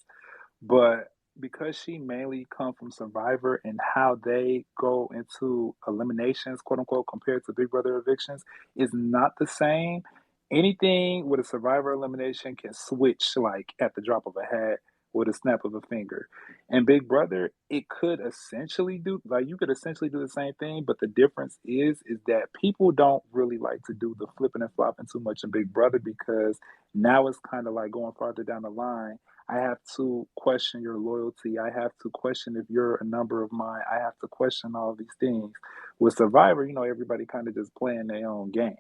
but because she mainly come from Survivor and how they go into eliminations, quote unquote, compared to Big Brother evictions, is not the same. Anything with a Survivor elimination can switch like at the drop of a hat with a snap of a finger. And Big Brother, it could essentially do like you could essentially do the same thing, but the difference is that people don't really like to do the flipping and flopping too much in Big Brother because now it's kind of like going farther down the line. I have to question your loyalty. I have to question if you're a number of mine. I have to question all these things. With Survivor, everybody kind of just playing their own game.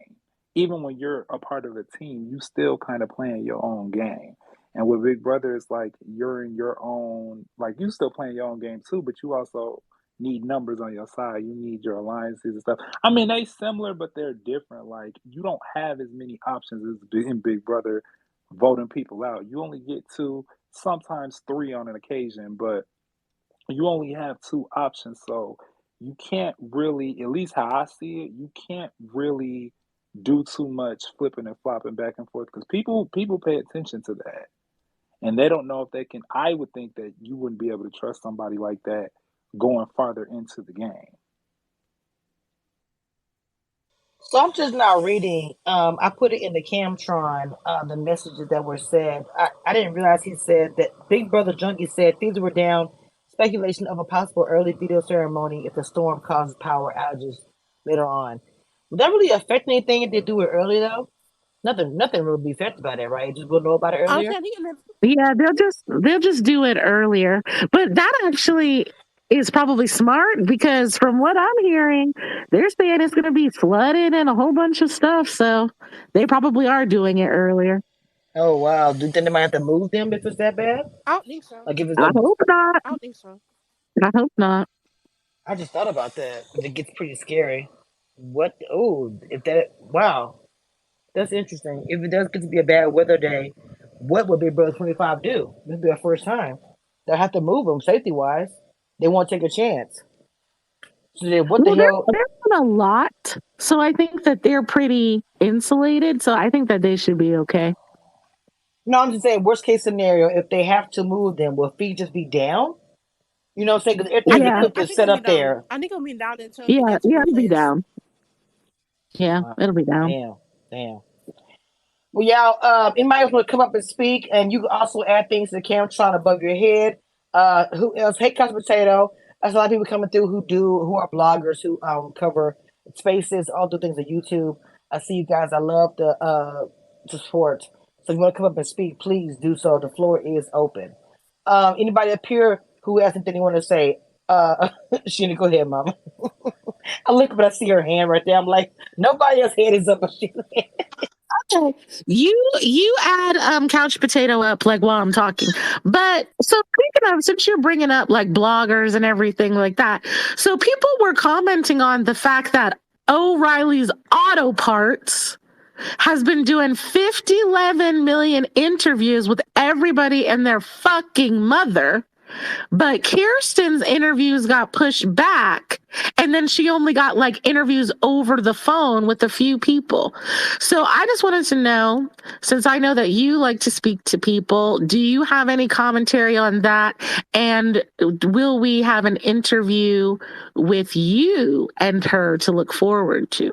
Even when you're a part of a team, you still kind of playing your own game. And with Big Brother, it's like you're in your own, like you still playing your own game too, but you also need numbers on your side. You need your alliances and stuff. I mean, they similar, but they're different. Like you don't have as many options as in Big Brother voting people out. You only get two, sometimes three on an occasion, but you only have two options. So you can't really, at least how I see it, you can't really do too much flipping and flopping back and forth because people pay attention to that. And they don't know if they can. I would think that you wouldn't be able to trust somebody like that going farther into the game. So I'm just now reading. I put it in the Camtron, the messages that were said. I didn't realize he said that Big Brother Junkie said things were down. Speculation of a possible early video ceremony if the storm causes power outages later on. Would that really affect anything if they do it early though? Nothing really be affected by that, right? Just we'll know about it earlier. Honestly, I think Yeah, they'll just do it earlier. But that actually is probably smart because from what I'm hearing, they're saying it's going to be flooded and a whole bunch of stuff. So they probably are doing it earlier. Oh wow. Do you think they might have to move them if it's that bad? I don't think so. Like if it's I a hope not. I don't think so. I hope not. I just thought about that. It gets pretty scary. What oh if that wow. That's interesting. If it does get to be a bad weather day, what would Big Brother 25 do? This will be our first time. They'll have to move them safety wise. They won't take a chance. So then what the Well, hell? they're on a lot. So I think that they're pretty insulated. So I think that they should be okay. No, I'm just saying, worst case scenario, if they have to move them, will feet just be down? You know what I'm saying? Because everything Yeah. equipped I is think set it'll be up down. there. I think it'll be down until they Yeah. get to Yeah. the It'll be place. down. Yeah. Wow. It'll be down. Damn. Well, y'all, anybody else want to come up and speak? And you can also add things to the camera trying above your head. Who else? Hey, Couch Potato. There's a lot of people coming through who are bloggers who cover spaces, all do things on YouTube. I see you guys. I love the support. So if you want to come up and speak, please do so. The floor is open. Anybody up here who has anything they want to say? Sheena, go ahead, Mama. I look, but I see her hand right there. I'm like, nobody else's head is up, but Sheena. Okay. You add couch potato up like while I'm talking. But so speaking of, since you're bringing up like bloggers and everything like that, so people were commenting on the fact that O'Reilly's Auto Parts has been doing 11 million interviews with everybody and their fucking mother. But Kirsten's interviews got pushed back, and then she only got like interviews over the phone with a few people. So I just wanted to know, since I know that you like to speak to people, do you have any commentary on that? And will we have an interview with you and her to look forward to?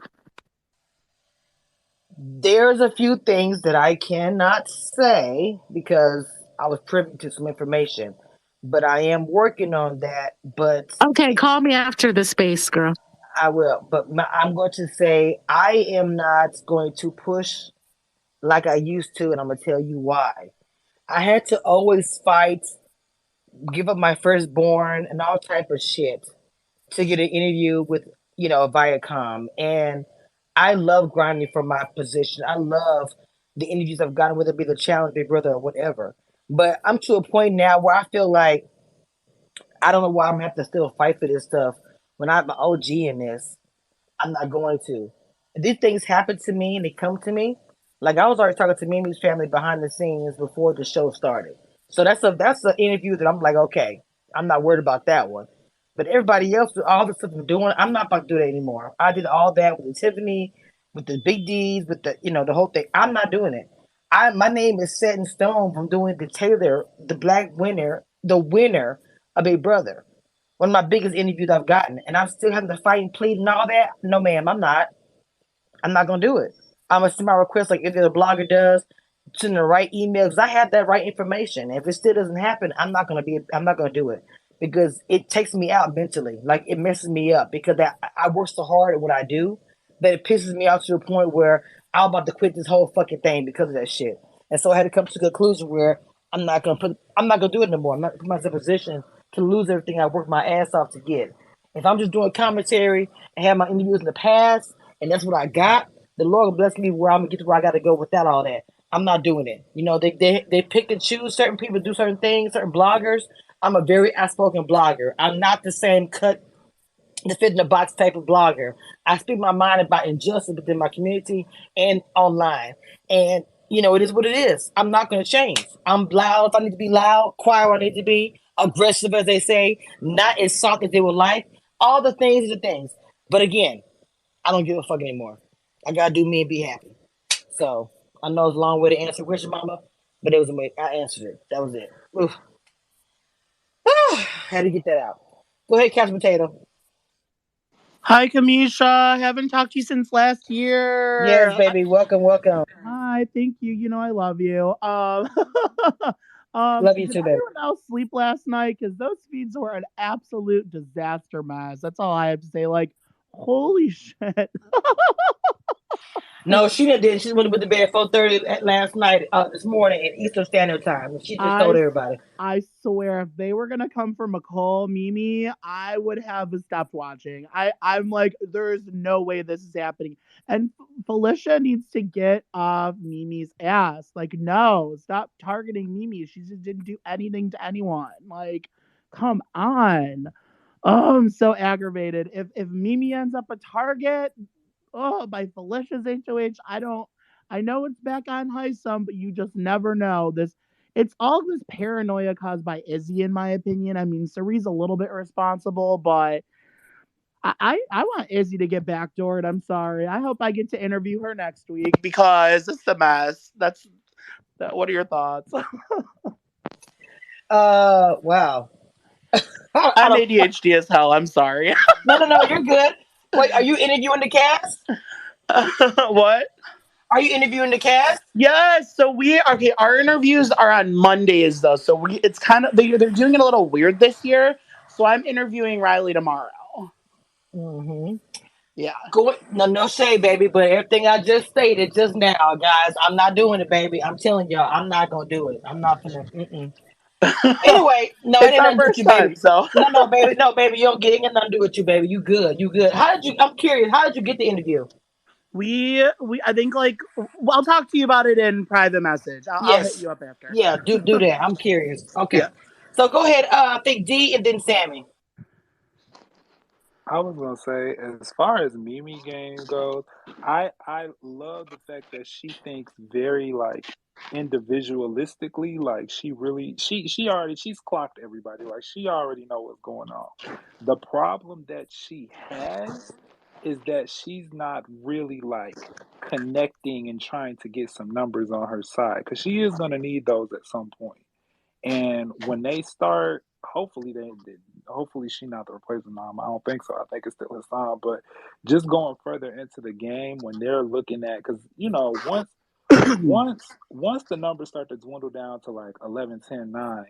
There's a few things that I cannot say because I was privy to some information, but I am working on that. But Okay, call me after the space, girl. I will. But I'm going to say I am not going to push like I used to, and I'm going to tell you why. I had to always fight, give up my firstborn, and all type of shit to get an interview with Viacom, and I love grinding for my position. I love the interviews I've gotten, whether it be the challenge, Big Brother, or whatever. But I'm to a point now where I feel like I don't know why I'm gonna have to still fight for this stuff when I'm an OG in this. I'm not going to. If these things happen to me and they come to me, like I was already talking to Mimi's family behind the scenes before the show started. So that's an interview that I'm like, okay, I'm not worried about that one. But everybody else, all the stuff I'm doing, I'm not about to do that anymore. I did all that with the Tiffany, with the Big D's, with the whole thing. I'm not doing it. My name is set in stone from doing the Taylor, the black winner, the winner of Big Brother. One of my biggest interviews I've gotten, and I'm still having to fight and plead and all that. No, ma'am, I'm not. I'm not gonna do it. I'm gonna send my request like if the blogger does, send the right email because I have that right information. If it still doesn't happen, I'm not gonna do it because it takes me out mentally. Like it messes me up because I work so hard at what I do that it pisses me off to the point where I'm about to quit this whole fucking thing because of that shit. And so I had to come to the conclusion where I'm not gonna do it anymore. I'm not gonna put myself in a position to lose everything I worked my ass off to get. If I'm just doing commentary and have my interviews in the past and that's what I got, the Lord will bless me where I'm gonna get to where I gotta go without all that. I'm not doing it. They pick and choose certain people to do certain things, certain bloggers. I'm a very outspoken blogger. I'm not the same cut the fit in the box type of blogger. I speak my mind about injustice within my community and online. And it is what it is. I'm not gonna change. I'm loud if I need to be loud, quiet when I need to be, aggressive as they say, not as soft as they would like. All the things are the things. But again, I don't give a fuck anymore. I gotta do me and be happy. So I know it's a long way to answer question, mama, but it was a way I answered it. That was it. Oof. Had to get that out. Go ahead, Couch Potato. Hi, Kamisha. Haven't talked to you since last year. Yes, baby. Welcome. Hi, thank you. You know I love you. Love you Did too, baby. everyone else sleep last night? Because those feeds were an absolute disaster mess. That's all I have to say. Like, holy shit. No, she didn't. She went to bed at 4:30 last night, this morning at Eastern Standard Time. She just told I everybody. I swear, if they were gonna come for McCall, Mimi, I would have stopped watching. I'm like, there's no way this is happening. And Felicia needs to get off Mimi's ass. Like, no, stop targeting Mimi. She just didn't do anything to anyone. Like, come on. Oh, I'm so aggravated. If Mimi ends up a target, by Felicia's HOH, I know it's back on high some, but you just never know. It's all this paranoia caused by Izzy, in my opinion. I mean, Cerie's a little bit responsible, but I want Izzy to get backdoored. I'm sorry. I hope I get to interview her next week because it's a mess. What are your thoughts? Wow. I'm ADHD as hell. I'm sorry. No, you're good. Wait, are you interviewing the cast? What? Are you interviewing the cast? Yes. So our interviews are on Mondays though. So it's kind of they're doing it a little weird this year. So I'm interviewing Riley tomorrow. Mm-hmm. Yeah. No shade, baby, but everything I just stated just now, guys, I'm not doing it, baby. I'm telling y'all, I'm not gonna do it. I'm not gonna. Anyway, no, it It's ain't our nothing to do with first you, time, baby. so No, baby, no, baby, you don't get it. Ain't got nothing to do with you, baby. You good, you good. How did you? I'm curious. How did you get the interview? we I think I'll talk to you about it in private message. I'll hit Yes, you up after. yeah, do that. I'm curious. Okay, Yeah. so go ahead. I think D and then Sammy. I was gonna say, as far as Mimi game goes, I love the fact that she thinks very like individualistically. Like she really she's clocked everybody. Like she already know what's going on. The problem that she has is that she's not really like connecting and trying to get some numbers on her side because she is gonna need those at some point. And when they start, hopefully she not the replacement mom. I don't think so. I think it's still Hassan. But just going further into the game, when they're looking at, because once the numbers start to dwindle down to like 11, 10, 9,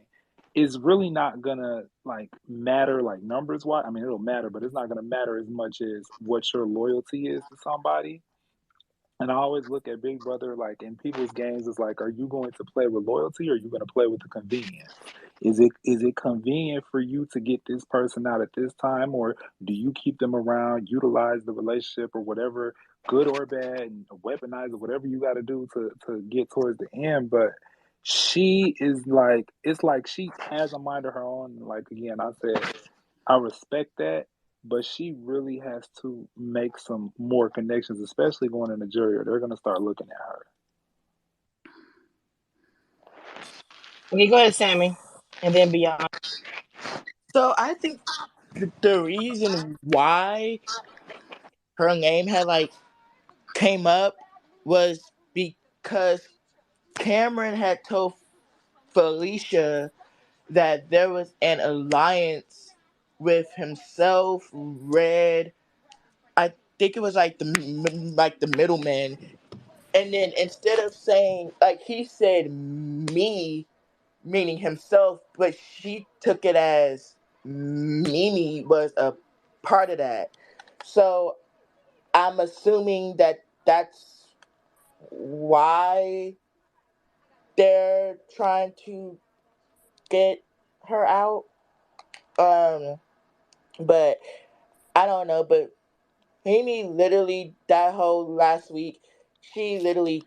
it's really not gonna like matter like numbers wise. I mean, it'll matter, but it's not gonna matter as much as what your loyalty is to somebody. And I always look at Big Brother like in people's games is like, are you going to play with loyalty or are you going to play with the convenience? Is it convenient for you to get this person out at this time, or do you keep them around, utilize the relationship or whatever, good or bad, and weaponize it, whatever you got to do to get towards the end? But she is like, it's like she has a mind of her own. Like again, I said, I respect that, but she really has to make some more connections, especially going in the jury, or they're going to start looking at her. Okay, go ahead, Sammy, and then beyond. So I think the reason why her name had like came up was because Cameron had told Felicia that there was an alliance with himself, Red. I think it was like the middleman, and then instead of saying like he said me, meaning himself, but she took it as Mimi was a part of that. So I'm assuming that that's why they're trying to get her out. Um, but I don't know. But Mimi literally that whole last week, she literally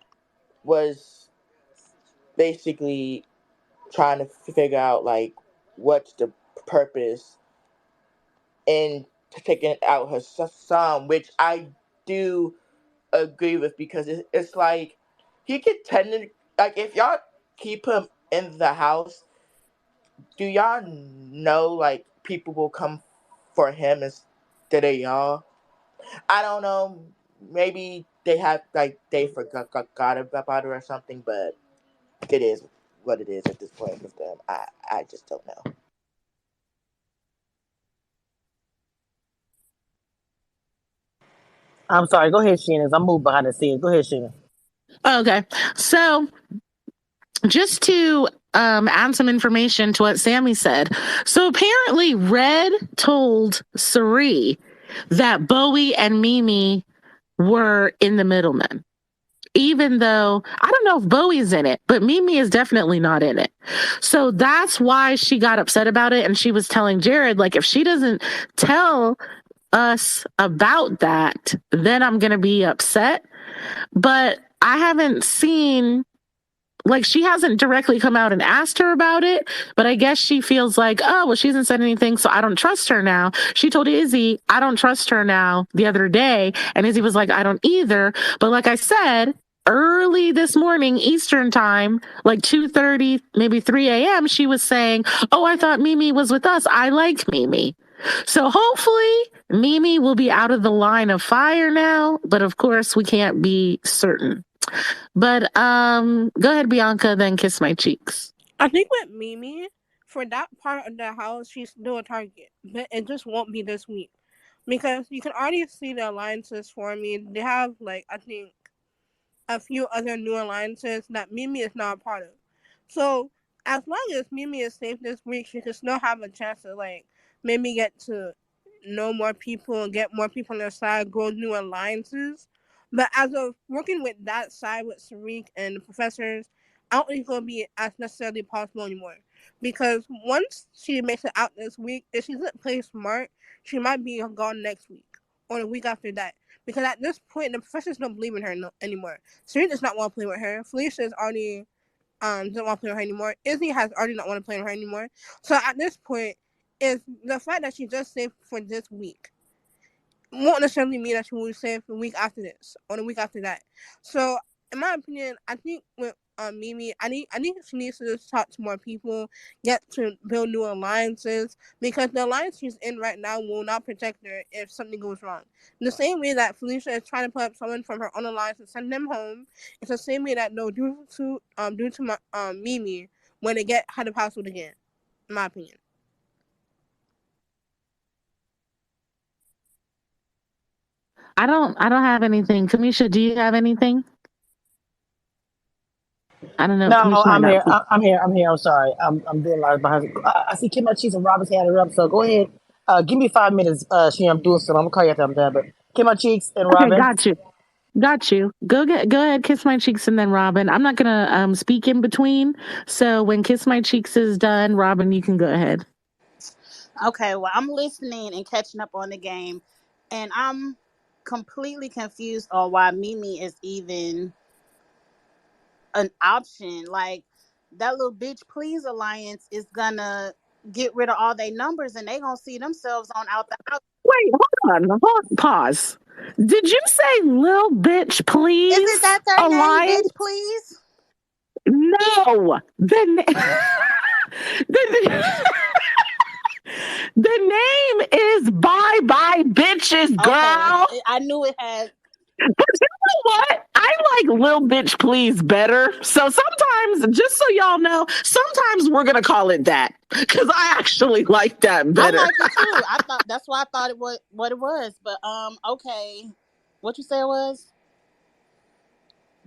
was basically trying to figure out like what's the purpose in taking out her son, which I do agree with because it's like he could tend like if y'all keep him in the house, do y'all know like people will come for him instead of y'all? I don't know. Maybe they forgot about it or something, but it is what it is at this point with them. I just don't know. I'm sorry. Go ahead, Sheena. I'm moving behind the scenes. Go ahead, Sheena. Okay. So just to add some information to what Sammy said. So apparently Red told Sari that Bowie and Mimi were in the middlemen. Even though I don't know if Bowie's in it, but Mimi is definitely not in it. So that's why she got upset about it. And she was telling Jared, like, if she doesn't tell us about that, then I'm going to be upset. But I haven't seen, like, she hasn't directly come out and asked her about it, but I guess she feels like, oh, well, she hasn't said anything, so I don't trust her now. She told Izzy, I don't trust her now the other day. And Izzy was like, I don't either. But like I said, early this morning, Eastern time, like 2:30, maybe 3 a.m., she was saying, oh, I thought Mimi was with us. I like Mimi. So hopefully Mimi will be out of the line of fire now, but of course we can't be certain. But go ahead, Bianca, then kiss my cheeks. I think with Mimi, for that part of the house, she's still a target, but it just won't be this week because you can already see the alliances forming. They have like I think a few other new alliances that Mimi is not a part of. So as long as Mimi is safe this week, she can still have a chance to like maybe get to know more people and get more people on their side, grow new alliances. But as of working with that side with Sariq and the professors, I don't think it'll be as necessarily possible anymore. Because once she makes it out this week, if she doesn't play smart, she might be gone next week or the week after that. Because at this point, the professors don't believe in her anymore. Serena does not want to play with her. Felicia is already doesn't want to play with her anymore. Izzy has already not want to play with her anymore. So at this point, is the fact that she's just safe for this week won't necessarily mean that she will be safe the week after this or the week after that. So in my opinion, I think with Mimi, I think she needs to just talk to more people, get to build new alliances, because the alliance she's in right now will not protect her if something goes wrong. In the same way that Felicia is trying to put up someone from her own alliance and send them home, it's the same way that they'll do to Mimi when they get head of household again, in my opinion. I don't have anything. Kamisha, do you have anything? I don't know. No, Kamisha might I'm not here. be. I'm here. I'm here. I'm sorry. I'm doing a lot behind. I see Kim Cheese and Robert's had her up. So go ahead. Give me 5 minutes. She, I'm doing something. I'm gonna call you after I'm done. But Kim Cheeks and Okay, Robin. got you. Got you. Go ahead, kiss my cheeks and then Robin. I'm not gonna speak in between. So when kiss my cheeks is done, Robin, you can go ahead. Okay, well, I'm listening and catching up on the game, and I'm completely confused on why Mimi is even an option. Like, that little bitch please alliance is gonna get rid of all their numbers, and they gonna see themselves on out the house. Wait, pause. Did you say little bitch Isn't please that their name, bitch alliance? please? No. The, the name is Bye Bye Bitches, Okay, girl. I knew it had. But you know what? I like Lil Bitch Please better. So sometimes, just so y'all know, sometimes we're gonna call it that because I actually like that I better. like it too. I thought that's why I thought it was what it was. But okay, what you say it was?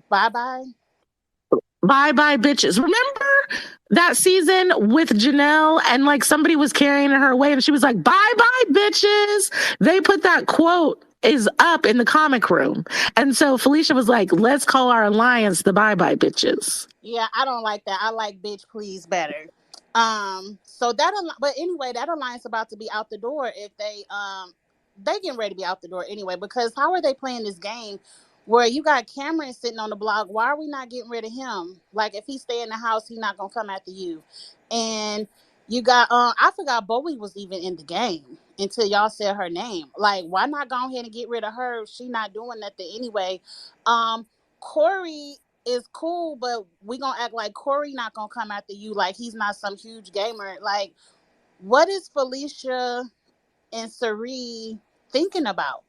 Bye bye. Bye bye bitches. Remember that season with Janelle and like somebody was carrying her away and she was like, bye bye bitches. They put that quote is up in the comic room. And so Felicia was like, let's call our alliance the bye bye bitches. Yeah, I don't like that. I like bitch please better. So but anyway, that alliance about to be out the door if they getting ready to be out the door anyway, because how are they playing this game where you got Cameron sitting on the block? Why are we not getting rid of him? Like, if he stay in the house, he not gonna come after you. And you got I forgot Bowie was even in the game until y'all said her name. Like, why not go ahead and get rid of her? She not doing nothing anyway. Corey is cool, but we gonna act like Corey not gonna come after you, like he's not some huge gamer. Like, what is Felicia and Sari thinking about?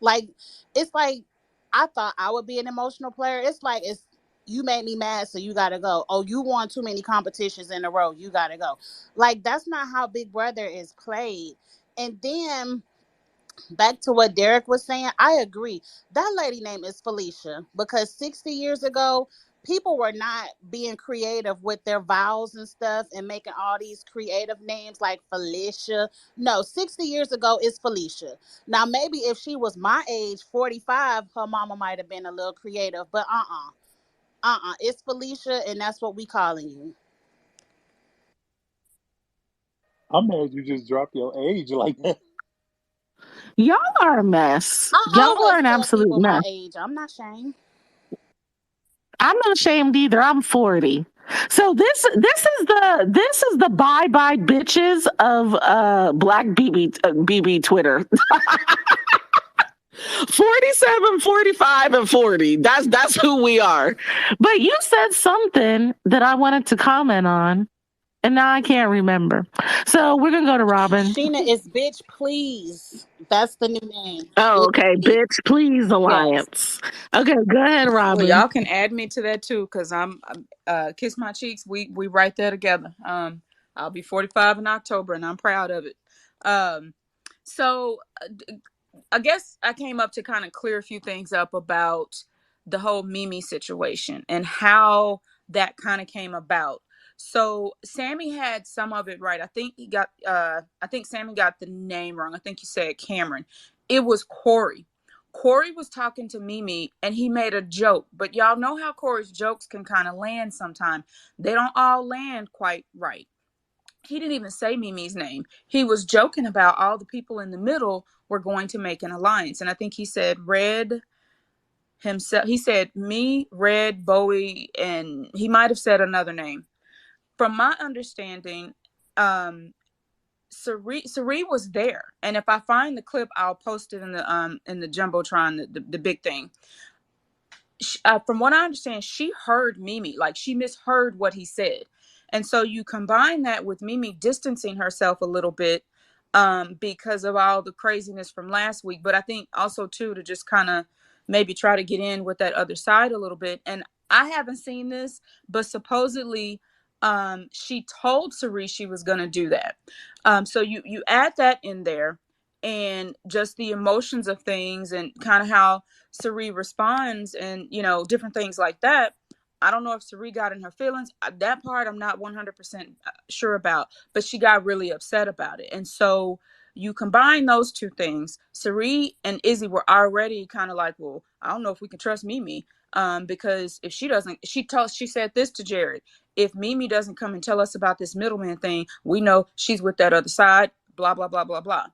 Like, it's like, I thought I would be an emotional player. It's like, it's you made me mad, so you gotta go. Oh, you won too many competitions in a row, you gotta go. Like, that's not how Big Brother is played. And then back to what Derek was saying, I agree. That lady name is Felicia because 60 years ago, people were not being creative with their vowels and stuff and making all these creative names like Felicia. No, 60 years ago is Felicia. Now maybe if she was my age, 45, her mama might have been a little creative, but it's Felicia, and that's what we calling you. I'm mad you just dropped your age like that. Y'all are a mess. I Y'all are always an tell absolute people my mess. age. I'm not ashamed. I'm not ashamed either. I'm 40. So this is the bye bye bitches of Black BB Twitter. 47, 45, and 40. That's who we are. But you said something that I wanted to comment on, and now I can't remember. So we're gonna go to Robin. Sheena is bitch, please. That's the new name. Oh, okay, bitch, please Yes. alliance. Okay, go ahead, Well, Robin. y'all can add me to that too, cause I'm kiss my cheeks. We right there together. I'll be 45 in October, and I'm proud of it. Um, so I guess I came up to kind of clear a few things up about the whole Mimi situation and how that kind of came about. So Sammy had some of it right. I think Sammy got the name wrong. I think you said Cameron. It was Corey. Corey was talking to Mimi and he made a joke, but y'all know how Corey's jokes can kind of land sometimes. They don't all land quite right. He didn't even say Mimi's name. He was joking about all the people in the middle were going to make an alliance. And I think he said Red himself. He said me, Red, Bowie, and he might have said another name. From my understanding, Sari was there. And if I find the clip, I'll post it in the Jumbotron, the big thing. From what I understand, she heard Mimi, like she misheard what he said. And so you combine that with Mimi distancing herself a little bit because of all the craziness from last week. But I think also, too, to just kind of maybe try to get in with that other side a little bit. And I haven't seen this, but supposedly she told Cerise she was going to do that. So you add that in there and just the emotions of things and kind of how Sari responds and, different things like that. I don't know if Sari got in her feelings. That part I'm not 100% sure about, but she got really upset about it. And so you combine those two things. Sari and Izzy were already kind of like, well, I don't know if we can trust Mimi. Because if she doesn't, she said this to Jared. If Mimi doesn't come and tell us about this middleman thing, we know she's with that other side, blah, blah, blah, blah, blah.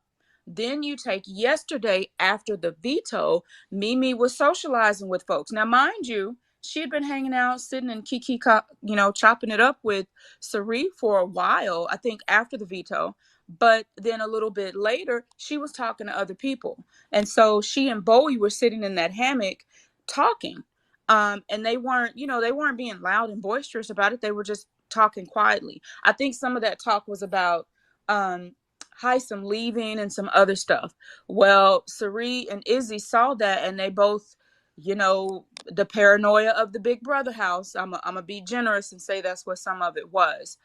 Then you take yesterday after the veto, Mimi was socializing with folks. Now, mind you, she had been hanging out, sitting and chopping it up with Sari for a while, I think after the veto. But then a little bit later, she was talking to other people. And so she and Bowie were sitting in that hammock talking. And they weren't being loud and boisterous about it. They were just talking quietly. I think some of that talk was about some leaving and some other stuff. Well, Sari and Izzy saw that and they both, the paranoia of the Big Brother house. I'm gonna be generous and say that's what some of it was.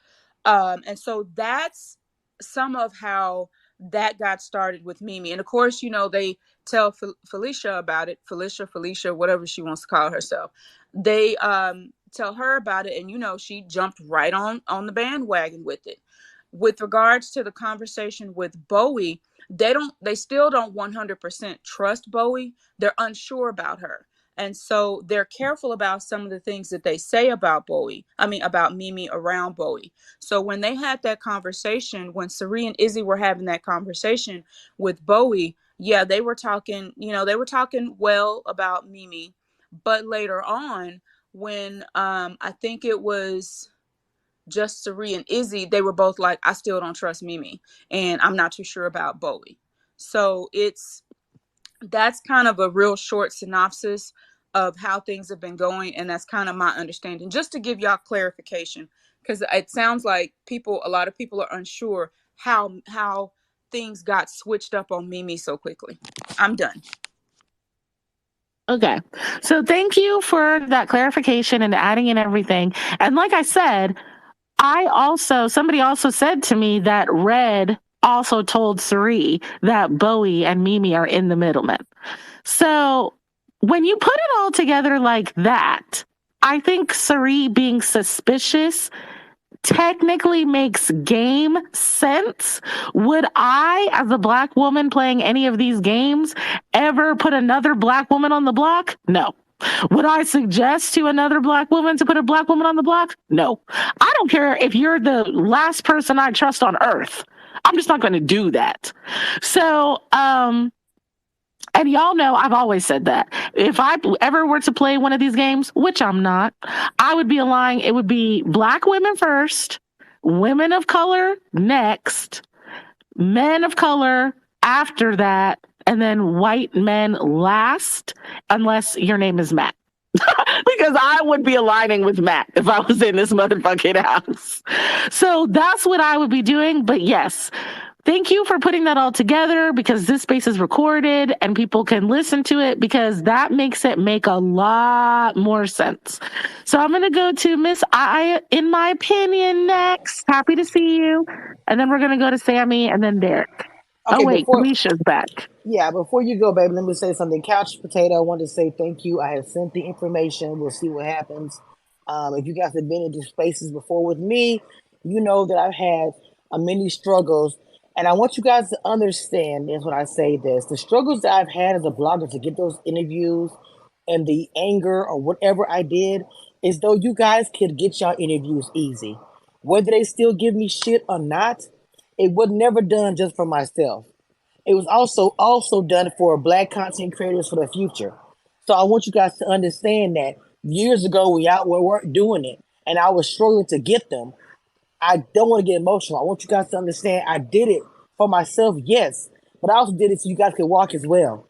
And so that's some of how that got started with Mimi. And of course, they tell Felicia about it. Felicia, whatever she wants to call herself. They tell her about it, and she jumped right on the bandwagon with it. With regards to the conversation with Bowie, they still don't 100% trust Bowie. They're unsure about her. And so they're careful about some of the things that they say about about Mimi around Bowie. So when they had that conversation, when Sari and Izzy were having that conversation with Bowie, yeah, they were talking well about Mimi. But later on, when I think it was just Sari and Izzy, they were both like, I still don't trust Mimi, and I'm not too sure about Bowie. So that's kind of a real short synopsis of how things have been going, and that's kind of my understanding, just to give y'all clarification, because it sounds like a lot of people are unsure how things got switched up on Mimi so quickly. I'm done. Okay. So thank you for that clarification and adding in everything. And like I said, somebody also said to me that Red also told Sari that Bowie and Mimi are in the middleman. So when you put it all together like that, I think Sari being suspicious technically makes game sense. Would I, as a black woman playing any of these games, ever put another black woman on the block? No. Would I suggest to another black woman to put a black woman on the block? No. I don't care if you're the last person I trust on earth. I'm just not going to do that. So, and y'all know I've always said that. If I ever were to play one of these games, which I'm not, I would be lying. It would be black women first, women of color next, men of color after that, and then white men last, unless your name is Matt. Because I would be aligning with Matt if I was in this motherfucking house. So that's what I would be doing. But yes, thank you for putting that all together, because this space is recorded and people can listen to it, because that makes it make a lot more sense. So I'm going to go to Miss I, in my opinion, next. Happy to see you. And then we're going to go to Sammy and then Derek. Okay, Oh, wait, before Kamisha's back. yeah, before you go, baby, let me say something. Couch Potato, I want to say thank you. I have sent the information. We'll see what happens. If you guys have been in these spaces before with me, you know that I've had many struggles. And I want you guys to understand is when I say this, the struggles that I've had as a blogger to get those interviews and the anger or whatever I did is though you guys could get y'all interviews easy. Whether they still give me shit or not, it was never done just for myself. It was also done for black content creators for the future. So I want you guys to understand that years ago we out we weren't doing it, and I was struggling to get them. I don't want to get emotional. I want you guys to understand I did it for myself, yes, but I also did it so you guys could walk as well.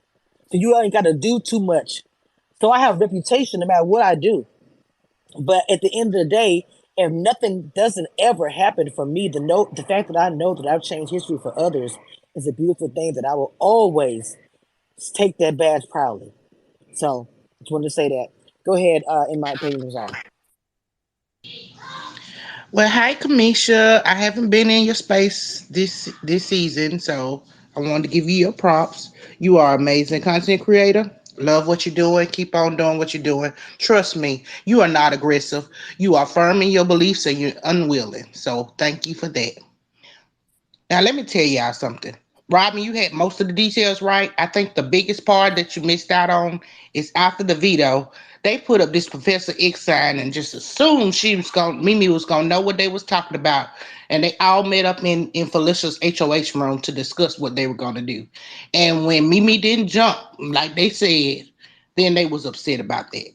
So you ain't got to do too much. So I have a reputation no matter what I do. But at the end of the day, if nothing doesn't ever happen for me, the fact that I know that I've changed history for others is a beautiful thing that I will always take that badge proudly. So just wanted to say that. Go ahead, in my opinion, is on. Well, hi, Kamisha. I haven't been in your space this season, so I wanted to give you your props. You are amazing content creator. Love what you're doing. Keep on doing what you're doing. Trust me, you are not aggressive. You are firm in your beliefs and you're unwilling. So thank you for that. Now let me tell y'all something. Robin, you had most of the details right. I think the biggest part that you missed out on is after the veto, they put up this Professor X sign and just assumed Mimi was gonna know what they was talking about. And they all met up in Felicia's HOH room to discuss what they were gonna do. And when Mimi didn't jump, like they said, then they was upset about that.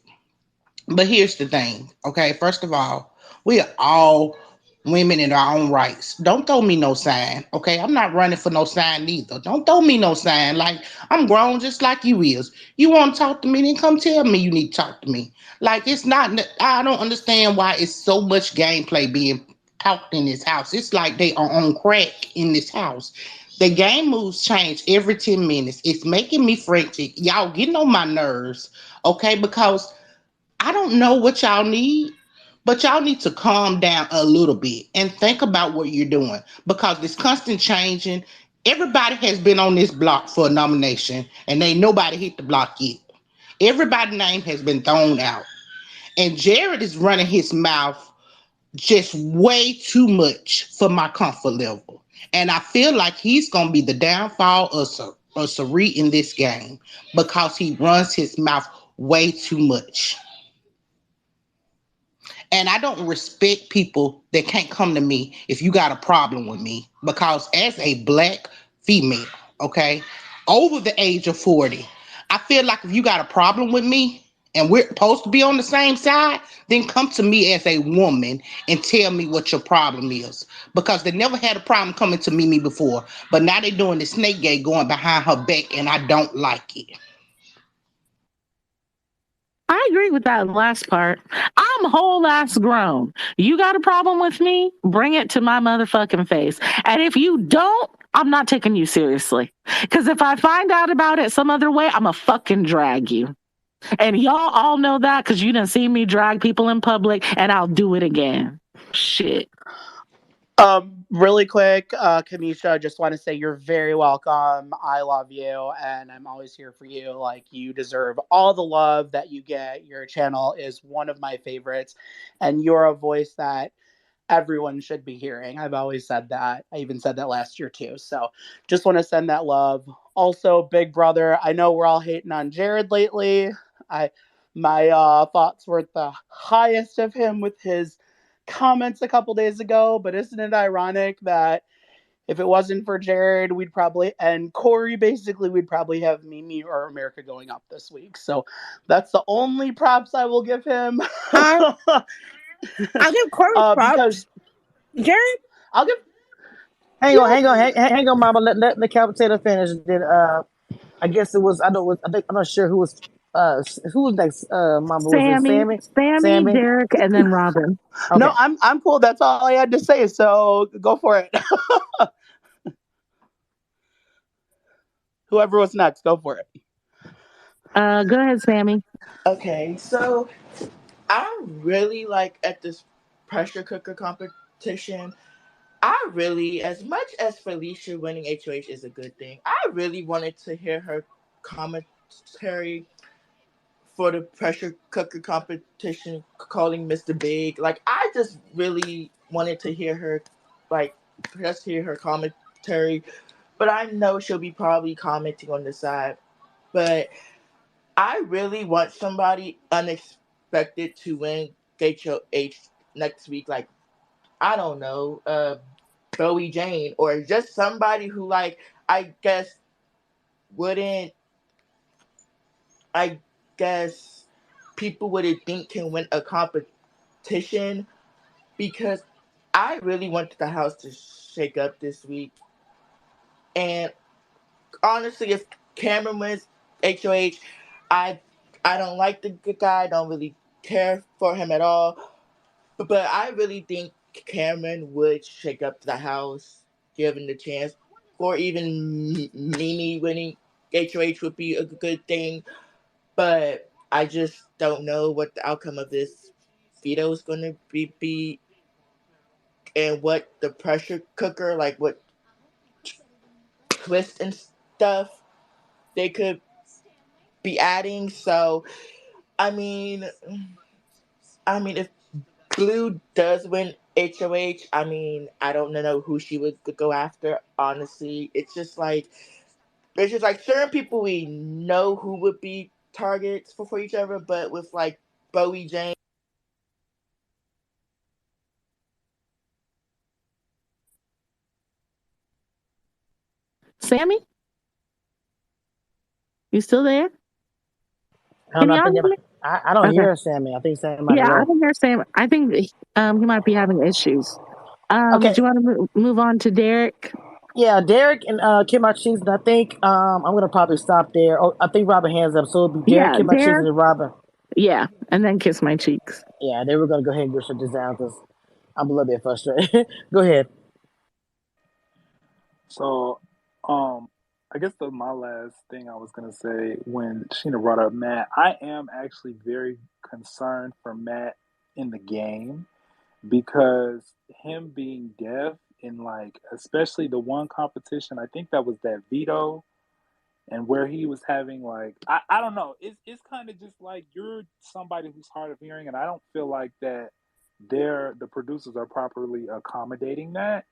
But here's the thing, okay? First of all, we are all women in our own rights. Don't throw me no sign, okay? I'm not running for no sign neither. Don't throw me no sign. Like, I'm grown just like you is. You want to talk to me, then come tell me you need to talk to me. Like, it's not, I don't understand why it's so much gameplay being talked in this house. It's like they are on crack in this house. The game moves change every 10 minutes. It's making me frantic. Y'all getting on my nerves, okay? Because I don't know what y'all need, but y'all need to calm down a little bit and think about what you're doing because this constant changing, everybody has been on this block for a nomination and ain't nobody hit the block yet. Everybody's name has been thrown out. And Jared is running his mouth just way too much for my comfort level. And I feel like he's going to be the downfall of Sari in this game because he runs his mouth way too much. And I don't respect people that can't come to me if you got a problem with me. Because as a black female, okay, over the age of 40, I feel like if you got a problem with me and we're supposed to be on the same side, then come to me as a woman and tell me what your problem is. Because they never had a problem coming to Mimi before. But now they're doing the snake gate going behind her back and I don't like it. I agree with that last part. I'm whole ass grown. You got a problem with me? Bring it to my motherfucking face. And if you don't, I'm not taking you seriously. Because if I find out about it some other way, I'm a fucking drag you. And y'all all know that because you done see me drag people in public and I'll do it again. Shit. Really quick, Kamisha, just want to say you're very welcome. I love you, and I'm always here for you. Like, you deserve all the love that you get. Your channel is one of my favorites, and you're a voice that everyone should be hearing. I've always said that. I even said that last year too. So just want to send that love. Also, Big Brother, I know we're all hating on Jared lately. I my thoughts were at the highest of him with his comments a couple days ago, but isn't it ironic that if it wasn't for Jared, we'd probably, and Corey, basically, we'd probably have Mimi or America going up this week. So that's the only props I will give him. I give Corey Because props. Jared, I'll give, Hang on, yeah, hang on, hang on, Mama. Let the commentator finish. Then I guess it was. I know. It was, I think I'm not sure who was next. Mama, was it Sammy, Sammy? Sammy, Sammy. Derek, and then Robin. no, Okay. I'm cool. That's all I had to say. So go for it. Whoever was next, go for it. Go ahead, Sammy. Okay, so I really like at this pressure cooker competition. I really, as much as Felicia winning HOH is a good thing, I really wanted to hear her commentary for the pressure cooker competition, calling Mr. Big. Like, I just really wanted to hear her, like, just hear her commentary. But I know she'll be probably commenting on the side. But I really want somebody unexpected to win HOH next week. Like, I don't know, Bowie Jane, or just somebody who, like, I guess wouldn't, I guess people wouldn't think can win a competition, because I really wanted the house to shake up this week. And honestly, if Cameron wins HOH, I I don't like the good guy. I don't really care for him at all. But I really think Cameron would shake up the house given the chance, or even Mimi winning HOH would be a good thing. But I just don't know what the outcome of this veto is going to be, and what the pressure cooker, like what twist and stuff they could be adding. So I mean, if Blue does win HOH, I mean, I don't know who she would go after. Honestly, it's just like certain people we know who would be targets for each other, but with like Bowie Jane. Sammy, you still there? I'm Can not y'all thinking. hear me? I don't Okay. hear Sammy. I think Sammy might Yeah, have I left. don't hear Sam. I think he might be having issues. Okay. Do you want to move on to Derek? Yeah, Derek and Kim My Cheese, and I think I'm gonna probably stop there. Oh, I think Robin hands up, so it'll be Derek, Yeah, Kim My Cheese, and Derek. then Robin. Yeah, and then kiss my cheeks. Yeah, they were gonna go ahead and shut this down because I'm a little bit frustrated. Go ahead. So, I guess my last thing I was gonna say when Sheena brought up Matt, I am actually very concerned for Matt in the game because him being deaf in, like, especially the one competition, I think that was that veto, and where he was having, like, I don't know, it's kind of just like you're somebody who's hard of hearing, and I don't feel like that the producers are properly accommodating that,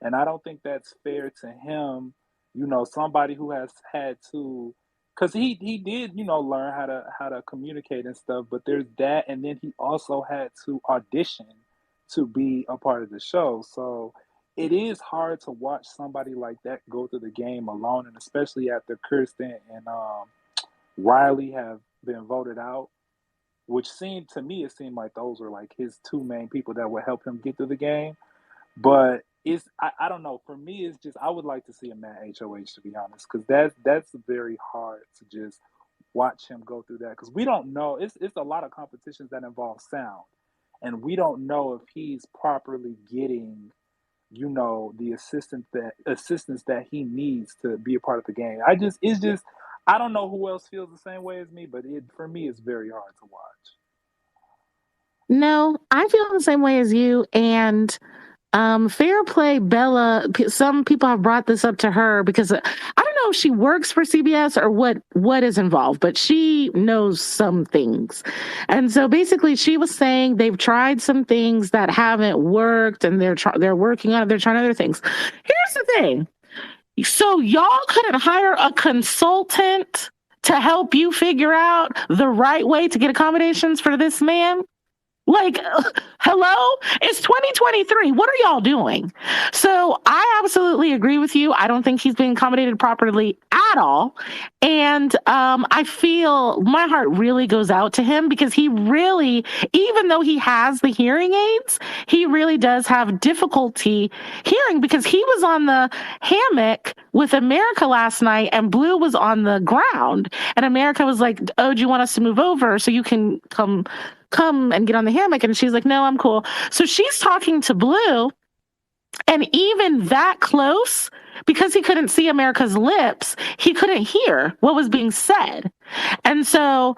and I don't think that's fair to him. Somebody who has had to, because he did, learn how to communicate and stuff. But there's that, and then he also had to audition to be a part of the show. So it is hard to watch somebody like that go through the game alone, and especially after Kirsten and Riley have been voted out, which it seemed like those were like his two main people that would help him get through the game. But I don't know. For me, it's just I would like to see him at HOH, to be honest, because that's very hard to just watch him go through that, because we don't know. It's a lot of competitions that involve sound, and we don't know if he's properly getting the assistance that he needs to be a part of the game. It's just I don't know who else feels the same way as me, but for me it's very hard to watch. No, I feel the same way as you. And Fair play, Bella. Some people have brought this up to her because I don't know if she works for CBS or what is involved, but she knows some things. And so basically, she was saying they've tried some things that haven't worked, and they're working on it. They're trying other things. Here's the thing: so y'all couldn't hire a consultant to help you figure out the right way to get accommodations for this man? Like, hello? It's 2023. What are y'all doing? So I absolutely agree with you. I don't think he's being accommodated properly at all. And I feel my heart really goes out to him because he really, even though he has the hearing aids, he really does have difficulty hearing because he was on the hammock with America last night and Blue was on the ground. And America was like, oh, do you want us to move over so you can come and get on the hammock? And she's like, no, I'm cool. So she's talking to Blue, and even that close, because he couldn't see America's lips, he couldn't hear what was being said. And so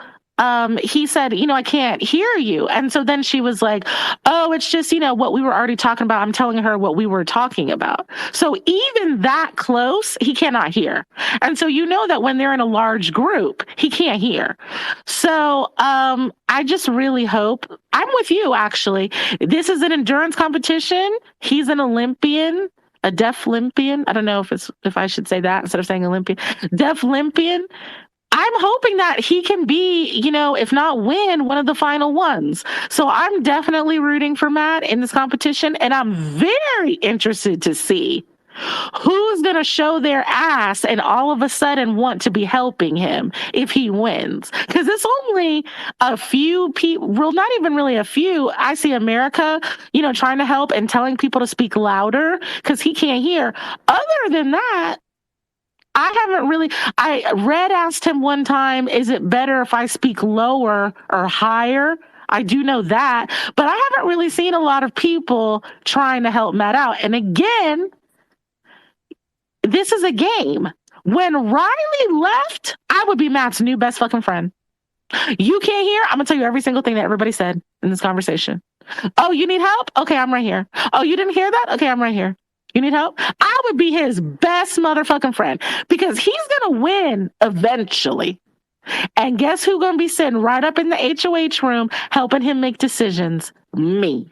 he said, I can't hear you. And so then she was like, oh, it's just, what we were already talking about. I'm telling her what we were talking about. So even that close, he cannot hear. And so that when they're in a large group, he can't hear. So I just really hope, I'm with you, actually. This is an endurance competition. He's an Olympian. A deaf Olympian. I don't know if I should say that instead of saying Olympian. Deaf Olympian. I'm hoping that he can be, if not win, one of the final ones. So I'm definitely rooting for Matt in this competition. And I'm very interested to see who's going to show their ass and all of a sudden want to be helping him if he wins. Because it's only a few people, well, not even really a few. I see America, trying to help and telling people to speak louder because he can't hear. Other than that, Red asked him one time, is it better if I speak lower or higher? I do know that, but I haven't really seen a lot of people trying to help Matt out. And again, this is a game. When Riley left, I would be Matt's new best fucking friend. You can't hear? I'm going to tell you every single thing that everybody said in this conversation. Oh, you need help? Okay, I'm right here. Oh, you didn't hear that? Okay, I'm right here. You need help? I would be his best motherfucking friend because he's going to win eventually. And guess who's going to be sitting right up in the HOH room helping him make decisions? Me.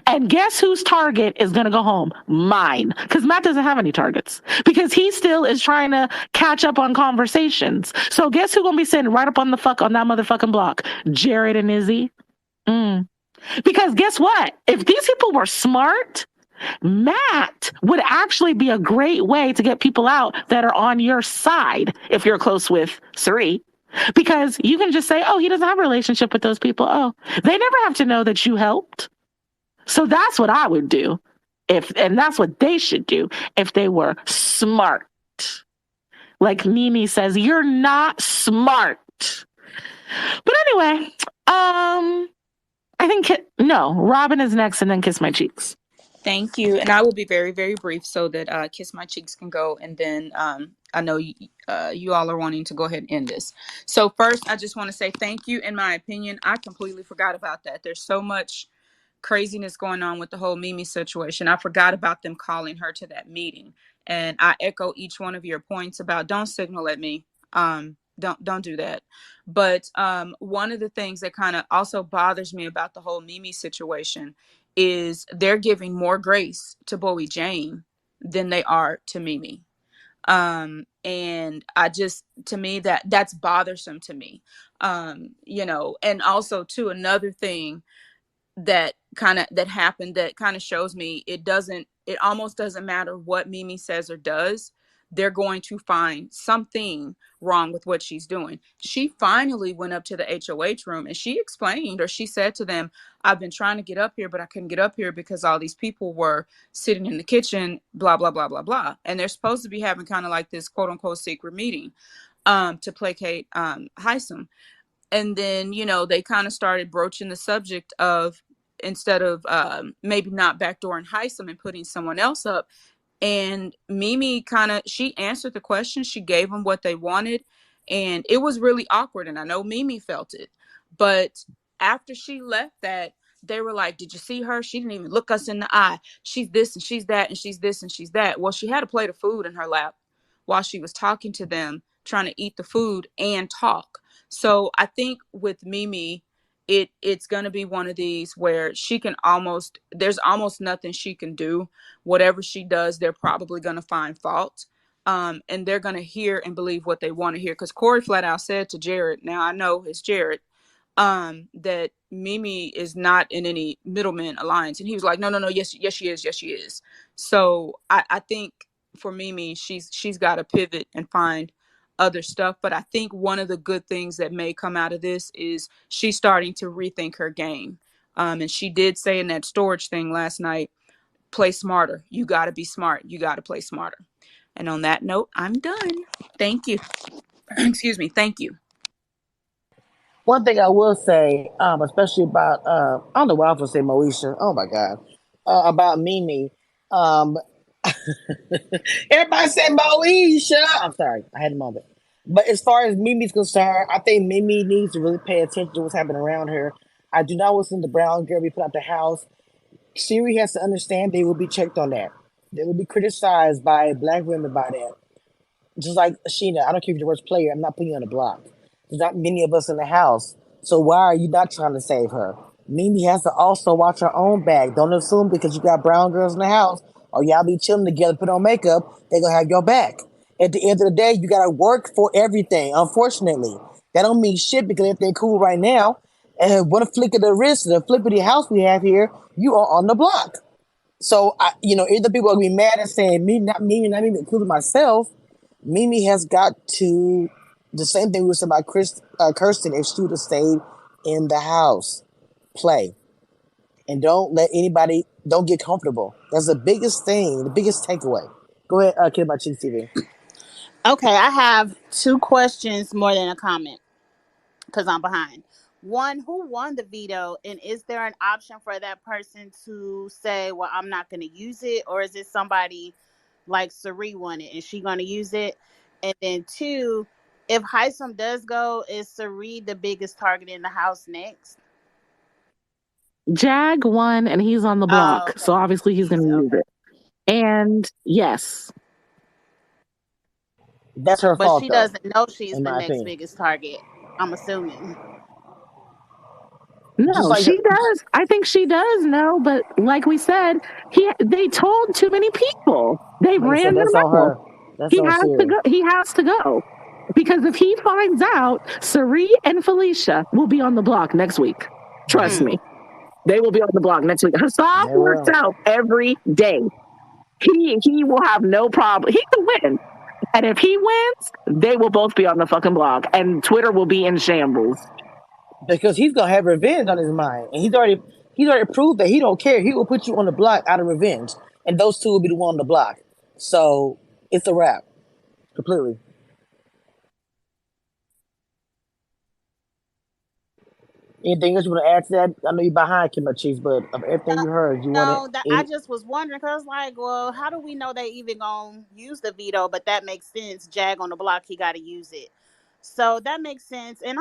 And guess whose target is going to go home? Mine. Because Matt doesn't have any targets. Because he still is trying to catch up on conversations. So guess who's going to be sitting right up on that motherfucking block? Jared and Izzy. Because guess what? If these people were smart, Matt would actually be a great way to get people out that are on your side if you're close with Sari. Because you can just say, oh, he doesn't have a relationship with those people. Oh, they never have to know that you helped. So that's what I would do. And that's what they should do if they were smart. Like Mimi says, you're not smart. But anyway, I think, Robin is next and then Kiss My Cheeks. Thank you. And I will be very, very brief so that Kiss My Cheeks can go. And then I know you all are wanting to go ahead and end this. So first, I just want to say thank you. In my opinion, I completely forgot about that. There's so much craziness going on with the whole Mimi situation. I forgot about them calling her to that meeting. And I echo each one of your points about don't signal at me. Don't do that. But one of the things that kind of also bothers me about the whole Mimi situation is they're giving more grace to Bowie Jane than they are to Mimi. And I just, to me, that's bothersome to me. And also too, another thing that happened that kind of shows me it almost doesn't matter what Mimi says or does. They're going to find something wrong with what she's doing. She finally went up to the HOH room and she explained, or she said to them, I've been trying to get up here, but I couldn't get up here because all these people were sitting in the kitchen, blah, blah, blah, blah, blah. And they're supposed to be having kind of like this quote unquote secret meeting to placate Hisam. And then, they kind of started broaching the subject of, instead of maybe not backdooring Hisam and putting someone else up. And Mimi she answered the question. She gave them what they wanted. And it was really awkward. And I know Mimi felt it. But after she left that, they were like, "Did you see her? She didn't even look us in the eye. She's this and she's that and she's this and she's that." Well, she had a plate of food in her lap while she was talking to them, trying to eat the food and talk. So I think with Mimi, it's going to be one of these where she can almost, there's almost nothing she can do. Whatever she does, they're probably going to find fault. And they're going to hear and believe what they want to hear. Because Corey flat out said to Jared, now I know it's Jared, that Mimi is not in any middleman alliance. And he was like, no, no, no, yes, yes, she is, yes, she is. So I think for Mimi, she's got to pivot and find other stuff. But I think one of the good things that may come out of this is she's starting to rethink her game. And she did say in that storage thing last night, play smarter. You got to be smart. You got to play smarter. And on that note, I'm done. Thank you. Excuse me. Thank you. One thing I will say, especially about I don't know why I was gonna say Moesha. Oh my god, about Mimi. Um, Everybody said Moesha. I'm sorry, I had a moment. But as far as Mimi's concerned, I think Mimi needs to really pay attention to what's happening around her. I do not want to see the brown girl be put out the house. Siri has to understand they will be checked on that. They will be criticized by black women by that. Just like Sheena, I don't care if you're the worst player, I'm not putting you on the block. There's not many of us in the house. So why are you not trying to save her? Mimi has to also watch her own back. Don't assume because you got brown girls in the house or y'all be chilling together, put on makeup, they're gonna have your back. At the end of the day, you gotta work for everything, unfortunately. That don't mean shit because everything cool right now. And one flick of the wrist, the flippity house we have here, you are on the block. So either people are gonna be mad and saying me, not me, not me, including myself. Mimi has got to the same thing we said about Kirsten. If she would have stayed in the house, play, and don't get comfortable. That's the biggest thing, the biggest takeaway. Go ahead, kid about Cheese TV. Okay, I have two questions more than a comment because I'm behind. One, who won the veto, and is there an option for that person to say, "Well, I'm not going to use it," or is it somebody like Sari won it and she going to use it? And then two, if Heisem does go, is Sari the biggest target in the house next? Jag won and he's on the Oh, block. So okay. obviously he's going to use Okay. it. And yes, That's her But fault, she though, doesn't know she's in the my next opinion. biggest target, I'm assuming. Just no, like she does. I think she does know, but like we said, they told too many people. They like I ran said, their that's on mouth. her. That's on Siri. He has to go. Because if he finds out, Sari and Felicia will be on the block next week. Trust Mm. me. They will be on the block next week. Hassan They works will. out every day. He will have no problem. He can win. And if he wins, they will both be on the fucking block. And Twitter will be in shambles. Because he's gonna have revenge on his mind, and he's already proved that he don't care. He will put you on the block out of revenge, and those two will be the one on the block. So it's a wrap completely. Anything else you want to add to that? I know you're behind Kim Cheese, but of everything you heard, you want No, to that I any? just was wondering because, like, well, how do we know they even gonna use the veto? But that makes sense. Jag on the block, he got to use it, so that makes sense. And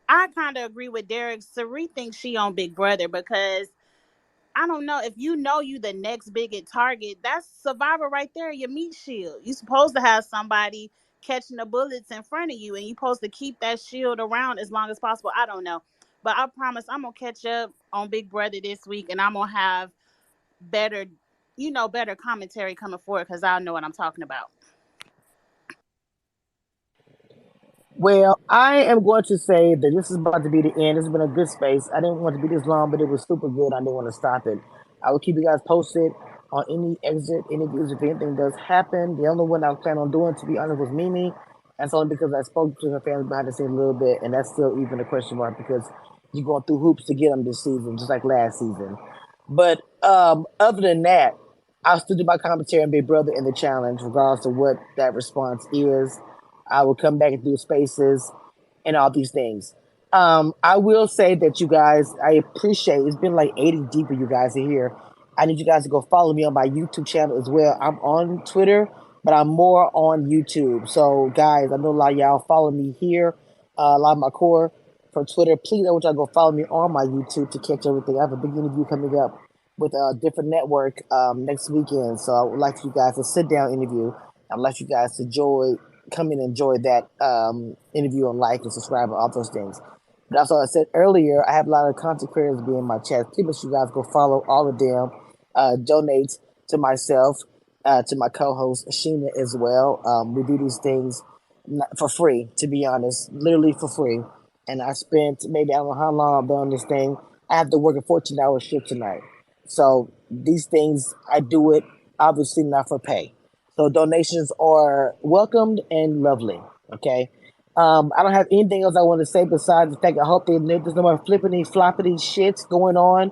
I kind of agree with Derek. Sari thinks she on Big Brother because I don't know if you the next biggest target. That's Survivor right there. Your meat shield. You supposed to have somebody catching the bullets in front of you, and you supposed to keep that shield around as long as possible. I don't know, but I promise I'm gonna catch up on Big Brother this week, and I'm gonna have better, better commentary coming forward because I know what I'm talking about. Well, I am going to say that this is about to be the end. This has been a good space. I didn't want it to be this long, but it was super good. I didn't want to stop it. I will keep you guys posted on any exit, any views, if anything does happen. The only one I plan on doing, to be honest, was Mimi. That's only because I spoke to her family behind the scenes a little bit, and that's still even a question mark because you're going through hoops to get them this season, just like last season. But other than that, I'll still do my commentary on Big Brother and the challenge, regardless of what that response is. I will come back and do spaces and all these things. I will say that you guys, I appreciate it's been like 80 deep of you guys are here. I need you guys to go follow me on my YouTube channel as well. I'm on Twitter, but I'm more on YouTube. So guys, I know a lot of y'all follow me here, a lot of my core for Twitter. Please, I want y'all to go follow me on my YouTube to catch everything. I have a big interview coming up with a different network next weekend. So I would like you guys to sit down interview. I'd like you guys to come in and enjoy that interview and like and subscribe and all those things. But also, I said earlier, I have a lot of content creators being my chat. Please make sure you guys go follow all of them. Donate to myself, to my co-host Sheena as well. We do these things for free, to be honest, literally for free. And I spent maybe I don't know how long I've been on this thing. I have to work a 14-hour shift tonight. So these things, I do it obviously not for pay. So donations are welcomed and lovely. Okay. I don't have anything else I want to say besides the fact I hope there's no more flippity floppity shits going on.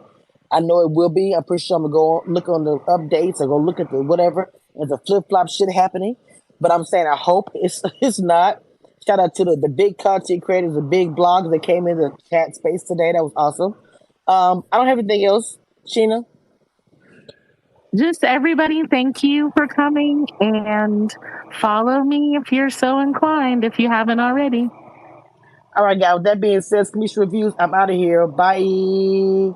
I know it will be. I'm pretty sure I'm gonna go look on the updates or go look at the whatever. There's a flip flop shit happening. But I'm saying I hope it's it's not. Shout out to the big content creators, the big blogs that came in the chat space today. That was awesome. I don't have anything else. Sheena? Just everybody, thank you for coming and follow me if you're so inclined, if you haven't already. All right, guys. With that being said, Cameshiareviews, I'm out of here. Bye.